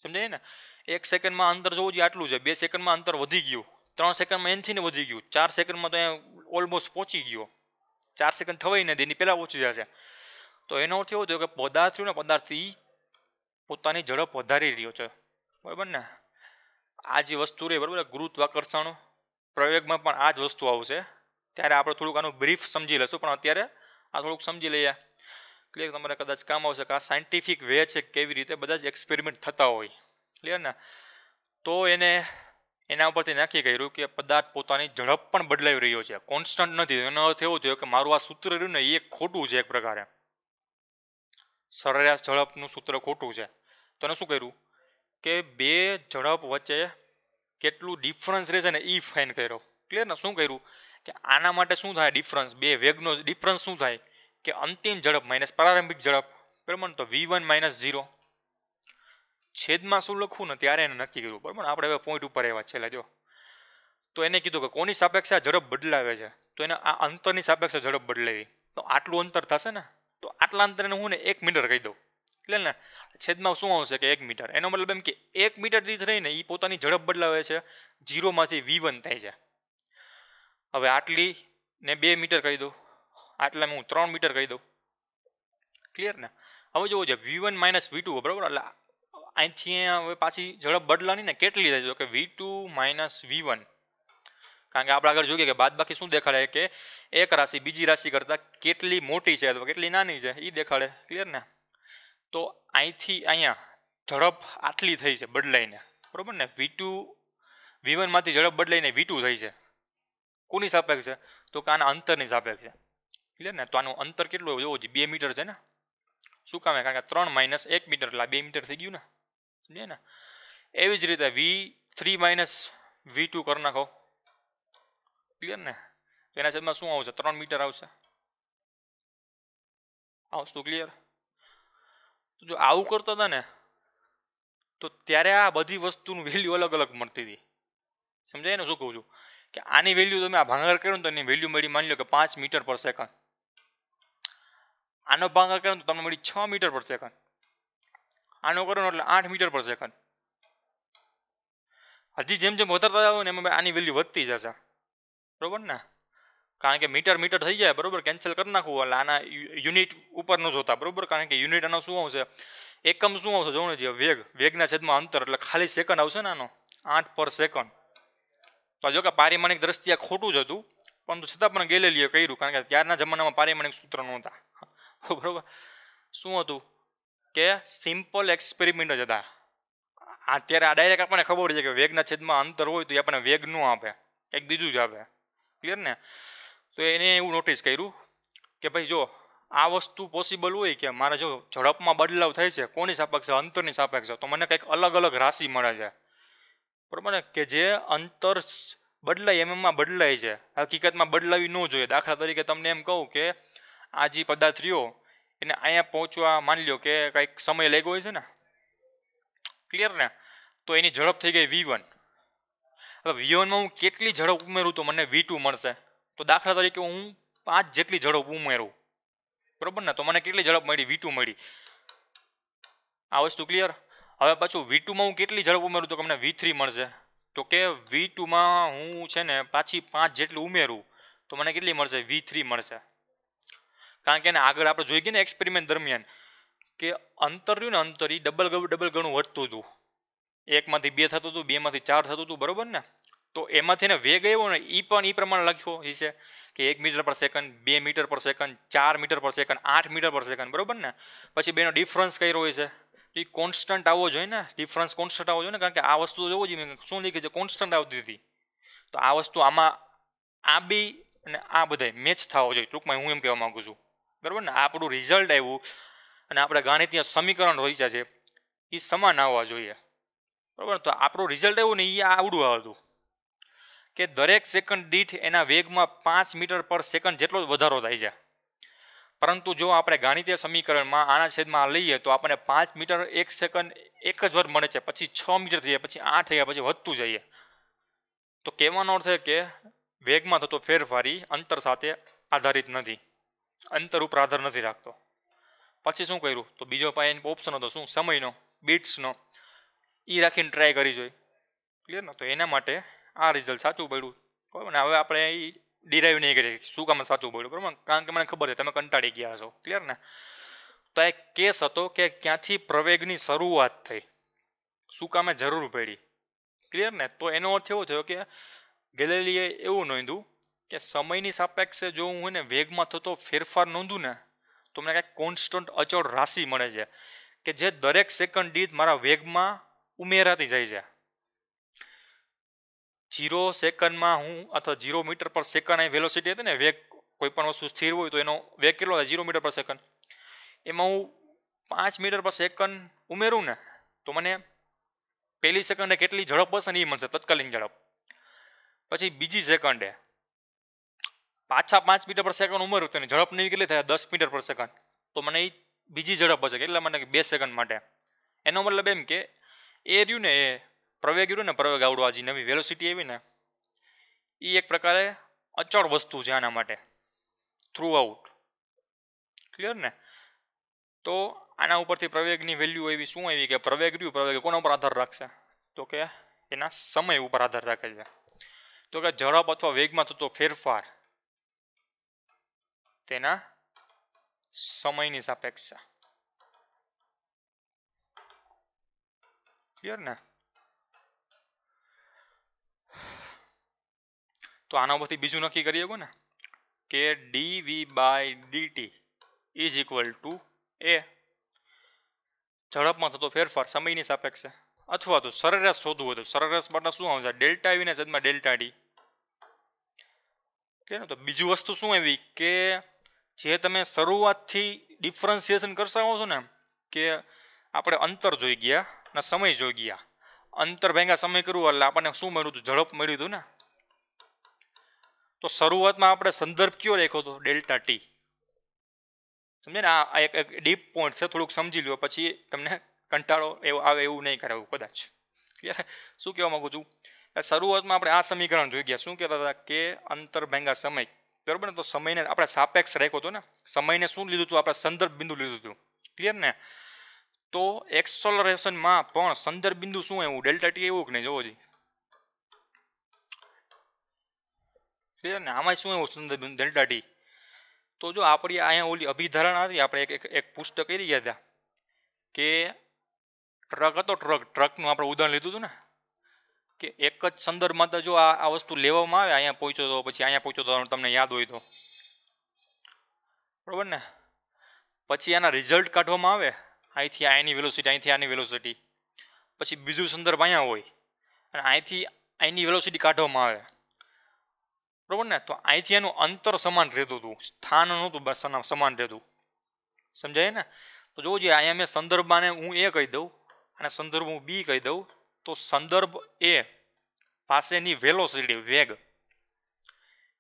સમજાય ને. 1 સેકન્ડમાં અંતર જોવું જોઈએ આટલું છે, 2 સેકન્ડમાં અંતર વધી ગયું, 3 સેકન્ડમાં એનથી ને વધી ગયું, 4 સેકન્ડમાં તો અહીંયા ઓલમોસ્ટ પહોંચી ગયો, 4 સેકન્ડ થવાય ને એની પહેલાં પહોંચી જશે. તો એનો અર્થ એવો થયો કે પદાર્થ રહ્યો ને પદાર્થ એ પોતાની ઝડપ વધારી રહ્યો છે, બરાબર ને. આ જે વસ્તુ રહી, બરાબર, ગુરુત્વાકર્ષણ પ્રયોગમાં પણ આ જ વસ્તુ આવશે. ત્યારે આપણે થોડુંક આનું બ્રીફ સમજી લઈશું, પણ અત્યારે આ થોડુંક સમજી લઈએ, ક્લિયર. તમારે કદાચ કામ આવશે કે આ સાયન્ટિફિક વે છે કેવી રીતે બધા જ એક્સપેરિમેન્ટ થતા હોય, ક્લિયર ને. તો એના ઉપરથી નક્કી કર્યું કે પદાર્થ પોતાની ઝડપ પણ બદલાવી રહ્યો છે, કોન્સ્ટન્ટ નથી. એનો અર્થ એવો થયો કે મારું આ સૂત્ર રહ્યું ને એ ખોટું છે, એક પ્રકારે સરેરાશ ઝડપનું સૂત્ર ખોટું છે. તો એને શું કર્યું કે બે ઝડપ વચ્ચે કેટલું ડિફરન્સ રહેશે ને એ ફાઇન કર્યો, ક્લિયર ને. શું કર્યું કે આના માટે શું થાય ડિફરન્સ, બે વેગનો ડિફરન્સ શું થાય કે અંતિમ ઝડપ માઇનસ પ્રારંભિક ઝડપ, બરાબર. તો v1 - 0 છેદમાં શું લખવું ને ત્યારે એને નક્કી કર્યું, બરાબર. આપણે હવે પોઈન્ટ ઉપર આવ્યા છેલ્લે જો. તો એને કીધું કે કોની સાપેક્ષે આ ઝડપ બદલાવે છે, તો એને આ અંતરની સાપેક્ષે ઝડપ બદલાવી. તો આટલું અંતર થશે ને, તો આટલા અંતરને હું ને 1 મીટર કહી દઉં, ક્લિયર ને. છેદમાં શું આવશે કે 1 મીટર. એનો મતલબ એમ કે 1 મીટર દીઠ રહીને એ પોતાની ઝડપ બદલાવે છે, 0માંથી v1 થાય છે. હવે આટલી ને 2 મીટર કહી દઉં, આટલા હું 3 મીટર કહી દઉં, ક્લિયર ને. હવે જોવો છે v1 - v2, બરાબર. એટલે અહીંથી હવે પાછી ઝડપ બદલાની ને કેટલી થાય કે v2 - v1, કારણ કે આપણે આગળ જોઈએ કે બાદ બાકી શું દેખાડે કે એક રાશિ બીજી રાશિ કરતાં કેટલી મોટી છે અથવા કેટલી નાની છે એ દેખાડે, ક્લિયર ને. તો અહીંથી અહીંયા ઝડપ આટલી થઈ છે બદલાઈને, બરાબર ને. v1 માંથી ઝડપ બદલાઈને v2 થઈ છે, કોની સાપેક્ષે, તો કે આના અંતરની સાપેક્ષે, ક્લિયર ને. તો આનું અંતર કેટલું જોવું છે, 2 મીટર છે ને. શું કામ, કારણ કે 3 - 1 મીટર એટલે 2 મીટર થઈ ગયું ને, સમજે ને. એવી જ રીતે v3 - v2 કરી નાખો, ક્લિયર ને. એના છેદમાં શું આવશે, 3 મીટર આવશે આ વસ્તુ, ક્લિયર. જો આવું કરતા હતા ને તો ત્યારે આ બધી વસ્તુનું વેલ્યુ અલગ અલગ મળતી હતી, સમજાય ને શું કહું છું. કે આની વેલ્યુ તમે આ ભાંગાર કર્યો ને તો એની વેલ્યુ મળી માની લો કે 5 મીટર પર સેકન્ડ. આનો ભાંગાર કર્યો તો તમને મળી 6 મીટર પર સેકન્ડ. આનો કરો એટલે 8 મીટર પર સેકન્ડ. હજી જેમ જેમ વધારતા જાવ ને એમ આની વેલ્યુ વધતી જશે, બરોબર ને. કારણ કે મીટર મીટર થઈ જાય, બરોબર, કેન્સલ કરી નાખવું. એટલે આના યુનિટ ઉપર ન જોતા, બરોબર, કારણ કે યુનિટ આનો શું આવશે, એકમ શું આવશે જોવું છે, વેગના છેદમાં અંતર, એટલે ખાલી સેકન્ડ આવશે ને આનો 8 પર સેકન્ડ. તો જો કે પારિમાણિક દ્રષ્ટિએ ખોટું જ હતું, પરંતુ છતાં પણ ગેલેલીએ કર્યું, કારણ કે ત્યારના જમાનામાં પારિમાણિક સૂત્ર નહોતા, બરોબર. શું હતું કે સિમ્પલ એક્સપેરિમેન્ટ જ હતા. અત્યારે આ ડાયરેક્ટ આપણને ખબર છે કે વેગના છેદમાં અંતર હોય તો એ આપણને વેગ ન આપે, એક બીજું જ આપે. ક્લિયર ને? તો એને એવું નોટિસ કર્યું કે ભાઈ જો આ વસ્તુ પોસિબલ હોય કે મારે જો ઝડપમાં બદલાવ થાય છે કોની સાપેક્ષે, અંતરની સાપેક્ષે, તો મને કંઈક અલગ અલગ રાશિ મળે છે, બરાબર ને, કે જે અંતર બદલાય એમાં બદલાય છે, હકીકતમાં બદલાવી ન જોઈએ. દાખલા તરીકે તમને એમ કહું કે આ જે પદાર્થ રહ્યો એને અહીંયા પહોંચવા માની લો કે કંઈક સમય લાગ્યો હોય છે ને, ક્લિયર ને, તો એની ઝડપ થઈ ગઈ V1. હવે V1માં હું કેટલી ઝડપ ઉમેરું તો મને V2 મળશે. તો દાખલા તરીકે હું 5 જેટલી ઝડપ ઉમેરું, બરાબર ને, તો મને કેટલી ઝડપ મળી? V2 મળી. આ વસ્તુ ક્લિયર? હવે પાછું V2માં હું કેટલી ઝડપ ઉમેરું તો મને V3 મળશે. તો કે V2માં હું છે ને પાછી 5 જેટલું ઉમેરું તો મને કેટલી મળશે? V3 મળશે. કારણ કે એને આગળ આપણે જોઈ ગયા ને એક્સપેરિમેન્ટ દરમિયાન કે અંતર રહ્યું ને, અંતર એ ડબલ ગણું વધતું હતું. 1માંથી 2 થતું હતું, 2માંથી 4 થતું હતું, બરાબર ને. તો એમાંથી ને વેગ આવ્યો ને એ પણ એ પ્રમાણે લખ્યો હશે કે 1 મીટર પર સેકન્ડ, 2 મીટર પર સેકન્ડ, 4 મીટર પર સેકન્ડ, 8 મીટર પર સેકન્ડ, બરાબર ને. પછી બેનો ડિફરન્સ કર્યો હોય છે, એ કોન્સ્ટન્ટ આવવો જોઈએ ને, ડિફરન્સ કોન્સ્ટન્ટ આવવો જોઈએ ને, કારણ કે આ વસ્તુ જોવો જોઈએ શું લીધી છે, કોન્સ્ટન્ટ આવતી હતી. તો આ વસ્તુ આમાં આ બી અને આ બધાય મેચ થવો જોઈએ, ટૂંકમાં હું એમ કહેવા માગું છું, બરાબર ને. આપણું રિઝલ્ટ આવ્યું અને આપણે ગાણિતીય સમીકરણ હોય છે એ સમાન આવવા જોઈએ, બરાબર. તો આપણું રિઝલ્ટ આવ્યું ને એ આવડું આવતું કે દરેક સેકન્ડ દીઠ એના વેગમાં 5 મીટર પર સેકન્ડ જેટલો જ વધારો થાય છે. પરંતુ જો આપણે ગાણિતીય સમીકરણમાં આના છેદમાં લઈએ તો આપણને 5 મીટર એક સેકન્ડ એક જ વાર મળે છે, પછી 6 મીટર થઈ જાય, પછી 8 થઈ જાય, પછી વધતું જઈએ. તો કહેવાનો અર્થ છે કે વેગમાં થતો ફેરફાર અંતર સાથે આધારિત નથી, અંતર ઉપર આધાર નથી રાખતો. પછી શું કર્યું? તો બીજો પાય ઓપ્શન હતો શું? સમયનો, બીટ્સનો. એ રાખીને ટ્રાય કરી જોઈએ, ક્લિયર ને. તો એના માટે આ રિઝલ્ટ સાચું પડ્યું, બરાબર ને. હવે આપણે એ ડિરાઈવ નહીં કરીએ શું કામ સાચું પડ્યું, બરાબર, કારણ કે મને ખબર છે તમે કંટાળી ગયા છો, ક્લિયર ને. તો એક કેસ હતો કે ક્યાંથી પ્રવેગની શરૂઆત થઈ, શું કામે જરૂર પડી, ક્લિયર ને. તો એનો અર્થ એવો થયો કે ગેલેલીએ એવું નોંધ્યું કે સમયની સાપેક્ષે જો હું એને વેગમાં થતો ફેરફાર નોંધું ને તો મને કાંઈક કોન્સ્ટન્ટ અચળ રાશિ મળે છે કે જે દરેક સેકન્ડ દીઠ મારા વેગમાં ઉમેરાતી જાય છે. 0 સેકન્ડમાં હું અથવા 0 મીટર પર સેકન્ડ એ વેલોસિટી હતી ને, વેગ કોઈ પણ વસ્તુ સ્થિર હોય તો એનો વેગ કેટલો થાય? 0 મીટર પર સેકન્ડ. એમાં હું 5 મીટર પર સેકન્ડ ઉમેરું ને તો મને પહેલી સેકન્ડે કેટલી ઝડપ હશે ને એ મળશે, તત્કાલીન ઝડપ. પછી બીજી સેકન્ડે પાછા 5 મીટર પર સેકન્ડ ઉમેરું તો એની ઝડપ નહીં કેટલી થાય? 10 મીટર પર સેકન્ડ. તો મને એ બીજી ઝડપ હશે કેટલા માટે? 2 સેકન્ડ માટે. એનો મતલબ એમ કે એ રહ્યું ને, એ પ્રવેગ રહ્યું ને, પ્રવેગ આવડો આ જે નવી વેલોસિટી આવી ને એ એક પ્રકારે અચળ વસ્તુ છે આના માટે થ્રુ આઉટ, ક્લિયર ને. તો આના ઉપરથી પ્રવેગની વેલ્યુ એવી શું આવી કે પ્રવેગ રહ્યું, પ્રવેગ કોના ઉપર આધાર રાખશે? તો કે એના સમય ઉપર આધાર રાખે છે. તો કે ઝડપ અથવા વેગમાં થતો ફેરફાર તેના સમયની સાપેક્ષે, ક્લિયર ને. તો આના ઉપરથી બીજું નક્કી કરી શકો ને કે dv/dt ઇઝ ઇક્વલ ટુ એ ઝડપમાં થતો ફેરફાર સમયની સાપેક્ષે, અથવા તો સરેરાશ શોધવું હોય તો સરેરાશ માટે શું આવશે? ડેલ્ટા વી ને છેદમાં ડેલ્ટા ટી. તો બીજું વસ્તુ શું આવી કે જે તમે શરૂઆતથી ડિફરન્સિએશન કરશો છો ને, કે આપણે અંતર જોઈ ગયા ને સમય જોઈ ગયા, અંતર ભેગા સમય કરવું એટલે આપણને શું મળ્યું હતું? ઝડપ મળ્યું હતું ને. તો શરૂઆતમાં આપણે સંદર્ભ કયો રાખ્યો હતો? Delta T. સમજે ને, આ એક ડીપ પોઈન્ટ છે, થોડુંક સમજી લો પછી તમને કંટાળો એવું આવે એવું નહીં કરાવું કદાચ, ક્લિયર. શું કહેવા માગું છું? શરૂઆતમાં આપણે આ સમીકરણ જોઈ ગયા, શું કહેતા હતા કે અંતર ભેગા સમય, બરાબર ને. તો સમયને આપણે સાપેક્ષ રાખ્યો હતો ને, સમયને શું લીધું હતું? આપણે સંદર્ભ બિંદુ લીધું હતું, ક્લિયર ને. તો એક્સેલરેશનમાં પણ સંદર્ભ બિંદુ શું આવ્યું? ડેલ્ટા ટી એવું કે નહીં? જોવો જી, ક્લિયર ને. આમાં શું આવ્યું? સંદર્ભ બિંદુ ડેલ્ટા ટી. તો જો આપણી અહીંયા ઓલી અભિધારણા હતી, આપણે એક પુસ્તક કરી ગયા હતા કે ટ્રક હતો, ટ્રકનું આપણે ઉદાહરણ લીધું હતું ને, કે એક જ સંદર્ભમાં તો જો આ વસ્તુ લેવામાં આવે, અહીંયા પહોંચ્યો તો પછી અહીંયા પહોંચ્યો તો, તમને યાદ હોય તો, બરાબર ને. પછી આના રિઝલ્ટ કાઢવામાં આવે, અહીંથી આની વેલોસિટી, અહીંથી આની વેલોસિટી, પછી બીજું સંદર્ભ અહીંયા હોય અને અહીંથી અહીંની વેલોસિટી કાઢવામાં આવે, બરાબર ને? તો અહીંથી એનું અંતર સમાન રહેતું હતું, સ્થાન નહોતું બસ સમાન રહેતું, સમજાય ને? તો જોવું જોઈએ, અહીંયા મેં સંદર્ભને હું એ કહી દઉં અને સંદર્ભ હું બી કહી દઉં, તો સંદર્ભ એ પાસેની વેલોસિટી વેગ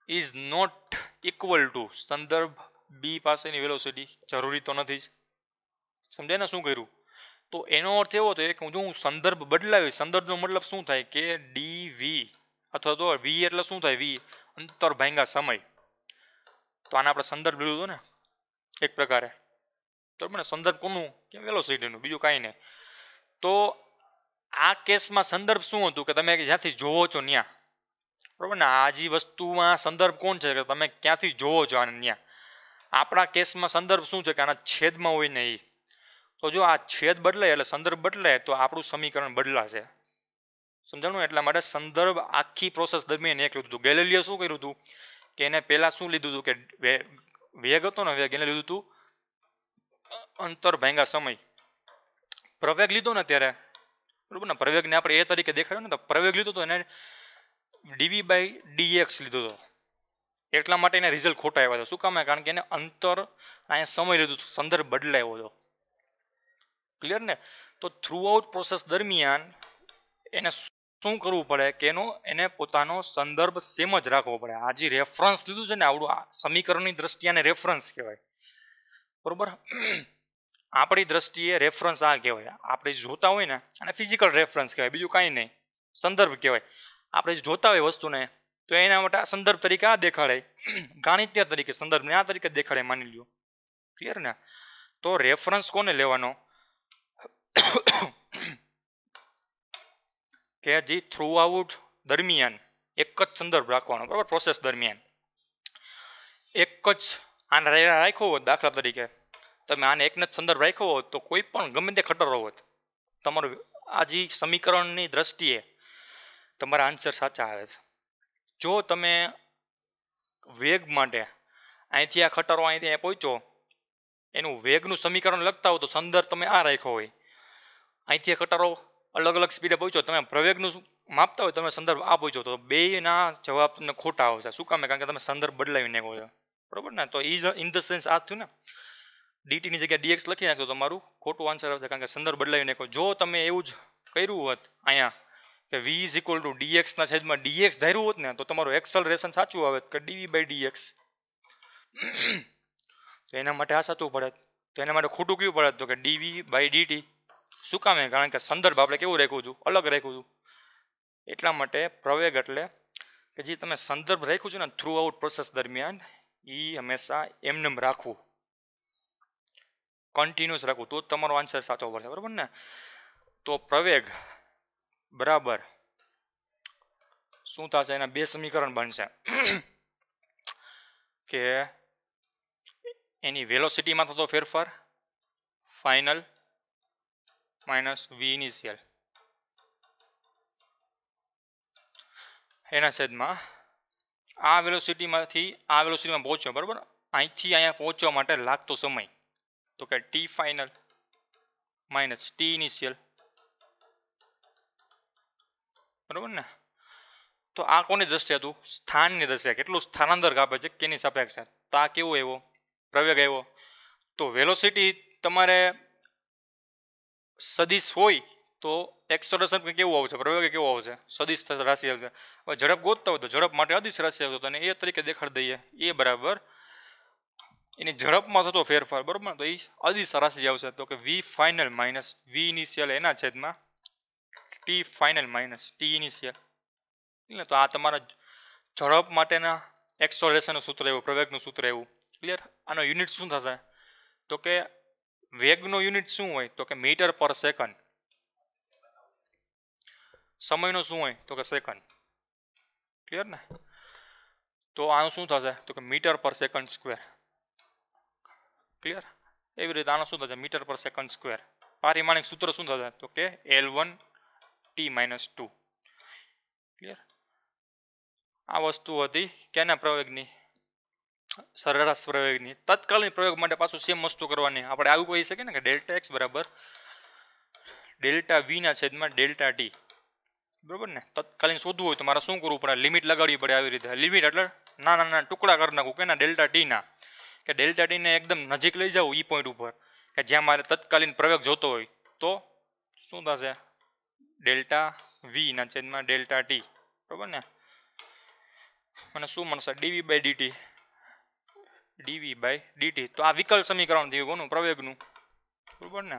ઇઝ નોટ ઇક્વલ ટુ સંદર્ભ બી પાસેની વેલોસિટી, જરૂરી તો નથી જ, સમજાય ને શું કર્યું? તો એનો અર્થ એવો થયો કે જો હું સંદર્ભ બદલાવી, સંદર્ભનો મતલબ શું થાય કે ડી વી, અથવા તો વી એટલે શું થાય, વી અંતર ભાંગા સમય, તો આને આપણે સંદર્ભ લીધું હતું ને એક પ્રકારે, તો મને સંદર્ભ કોનું કે વેલોસિટીનું, બીજું કાંઈ નહીં. તો આ કેસમાં સંદર્ભ શું હતું કે તમે જ્યાંથી જોવો છો ત્યાં, બરાબર ને? આ જે વસ્તુમાં સંદર્ભ કોણ છે કે તમે ક્યાંથી જોવો છો આને ત્યાં. આપણા કેસમાં સંદર્ભ શું છે કે આના છેદમાં હોય ને એ, તો જો આ છેદ બદલાય એટલે સંદર્ભ બદલાય તો આપણું સમીકરણ બદલાશે, સમજાણું? એટલા માટે સંદર્ભ આખી પ્રોસેસ દરમિયાન એક લીધું હતું. ગેલિલીઓ શું કર્યું હતું કે એને પહેલાં શું લીધું હતું કે વેગ હતો ને, વેગ એને લીધું હતું અંતર ભાંગા સમય. પ્રવેગ લીધો ને ત્યારે, બરાબર ને? પ્રવેગને આપણે એ તરીકે દેખાડ્યો ને, તો પ્રવેગ લીધો હતો એને ડીવી બાય ડીએક્સ લીધો હતો, એટલા માટે એને રિઝલ્ટ ખોટા આવ્યા હતા. શું કામ? કારણ કે એને અંતર અહીંયા સમય લીધું હતું, સંદર્ભ બદલાયો હતો, ક્લિયર ને? તો થ્રુ આઉટ પ્રોસેસ દરમિયાન એને શું કરવું પડે કે એને પોતાનો સંદર્ભ સેમ જ રાખવો પડે. આ જે રેફરન્સ લીધું છે ને આવડું, આ સમીકરણની દ્રષ્ટિએ આને રેફરન્સ કહેવાય, બરોબર? આપણી દ્રષ્ટિએ રેફરન્સ આ કહેવાય. આપણે જોતા હોય ને અને ફિઝિકલ રેફરન્સ કહેવાય, બીજું કાંઈ નહીં, સંદર્ભ કહેવાય. આપણે જોતા હોય વસ્તુને તો એના માટે આ સંદર્ભ તરીકે આ દેખાડે, ગાણિતીય તરીકે સંદર્ભને આ તરીકે દેખાડે, માની લ્યો, ક્લિયર ને? તો રેફરન્સ કોને લેવાનો કે જે થ્રુ આઉટ દરમિયાન એક જ સંદર્ભ રાખવાનો, બરાબર? પ્રોસેસ દરમિયાન એક જ આને રાખ્યો હોત, દાખલા તરીકે તમે આને એકને જ સંદર્ભ રાખ્યો હોત તો કોઈ પણ ગમે તે ખતરો હોત, તમારું આ જે સમીકરણની દ્રષ્ટિએ તમારા આન્સર સાચા આવે છે. જો તમે વેગ માટે અહીંથી આ ખટારો અહીંથી અહીંયા પહોંચો, એનું વેગનું સમીકરણ લખતા હો તો સંદર્ભ તમે આ રાખ્યો હોય, અહીંથી ખટારો અલગ અલગ સ્પીડે પહોંચો, તમે પ્રવેગનું માપતા હોય, તમે સંદર્ભ આ પહોંચો, તો બેના જવાબ તમને ખોટા આવશે. શું કામ? કારણ કે તમે સંદર્ભ બદલાવી નાખો છો, બરાબર ને? તો ઇન ધ સેન્સ આ થયું ને, ડીટીની જગ્યાએ ડીએક્સ લખી નાખો તો તમારું ખોટું આન્સર આવશે, કારણ કે સંદર્ભ બદલાવી નાખો. જો તમે એવું જ કર્યું હોત અહીંયા કે વી ઇઝ ઇક્વલ ટુ ડીએક્સના છેદમાં ડીએક્સ ધાર્યું હોત ને, તો તમારું એક્સલરેશન સાચું આવે કે ડીવી બાય ડીએક્સ. તો એના માટે આ સાચું પડે, તો એના માટે ખોટું કેવું પડે તો કે ડીવી બાય ડીટી. શું કામ? કારણ કે સંદર્ભ આપણે કેવું રાખ્યું હતું, અલગ રાખ્યું હતું. એટલા માટે પ્રવેગ એટલે કે જે તમે સંદર્ભ રાખ્યું છે ને થ્રુ આઉટ પ્રોસેસ દરમિયાન, એ હંમેશા એમનેમ રાખવું, કન્ટિન્યુઅસ રાખવું, તો જ તમારો આન્સર સાચો પડશે, બરાબર ને? તો પ્રવેગ બરાબર શું થશે? એના બે સમીકરણ બનશે કે એની વેલોસિટીમાં થતો ફેરફાર ફાઇનલ માઇનસ વી ઇનિશિયલ, એના છેદમાં આ વેલોસિટીમાંથી આ વેલોસિટીમાં પહોંચ્યો, બરાબર? અહીંથી અહીંયા પહોંચવા માટે લાગતો સમય, તો કે T final minus T initial, બરાબર ને? તો આ કોની દ્રષ્ટિએ હતું? સ્થાનની દ્રષ્ટિએ, કેટલું સ્થાનાંતર કાપે છે કેની સાપેક્ષે. તો આ કેવો આવ્યો? પ્રવેગ આવ્યો. તો વેલોસિટી તમારે સદિશ હોય તો એક્સલરેશન કેવું આવશે? પ્રવેગ કેવો આવશે? સદિશ રાશિ આવશે. હવે ઝડપ ગોતતા હોય તો ઝડપ માટે અદિશ રાશિ આવશે, તો એને એ તરીકે દેખાડી દઈએ, એ બરાબર એની ઝડપમાં થતો ફેરફાર, બરાબર? તો એ અદિશ રાશિ આવશે, તો કે વી ફાઇનલ માઇનસ વી ઇનિશિયલ એના છેદમાં T final minus T initial. તો આ તમારા ઝડપ માટેના એક્સલરેશનનું સૂત્ર એવું, પ્રવેગનું સૂત્ર એવું, ક્લિયર? આનો યુનિટ શું થશે? તો કે વેગનો યુનિટ શું હોય? તો કે મીટર પર સેકન્ડ. સમયનો શું હોય? તો કે સેકન્ડ, ક્લિયર ને? તો આનું શું થશે? તો કે મીટર પર સેકન્ડ સ્ક્વેર, ક્લિયર? એવી રીતે આનો શું થશે? મીટર પર સેકન્ડ સ્ક્વેર. પારિમાણિક સૂત્ર શું થશે? તો કે L1 T-2, ક્લિયર? આ વસ્તુ હતી કેના પ્રવેગની? સરેરાશ પ્રવેગની. તત્કાલીન પ્રયોગ માટે પાછું સેમ વસ્તુ કરવાની. આપણે આવું કહી શકીએ ને કે ડેલ્ટા એક્સ બરાબર ડેલ્ટા વીના છેદમાં ડેલ્ટા ટી, બરાબર ને. તત્કાલીન શોધવું હોય તો મારે શું કરવું પડે? લિમિટ લગાડવી પડે. આવી રીતે લિમિટ એટલે નાના નાના ટુકડા કરી નાખું કે ના ડેલ્ટા ટીના, કે ડેલ્ટા ટીને એકદમ નજીક લઈ જાઉં એ પોઈન્ટ ઉપર કે જ્યાં મારે તત્કાલીન પ્રવેગ જોતો હોય તો શું થશે? ડેલ્ટા વીના છેદમાં ડેલ્ટા ટી, બરાબર ને. મને શું મળશે? DV by DT, DV by DT. તો આ વિકલ્પ સમીકરણ થયું કોનું? પ્રવેગનું, બરાબર ને.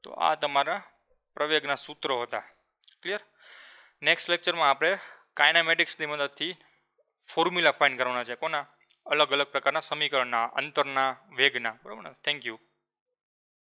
તો આ તમારા પ્રવેગના સૂત્રો હતા. ક્લિયર? નેક્સ્ટ લેક્ચરમાં આપણે કાઇનેમેટિક્સની મદદથી ફોર્મ્યુલા ફાઇન્ડ કરવાના છે. કોના? અલગ અલગ પ્રકારના સમીકરણના, અંતરના, વેગના, બરાબર ને. Thank you.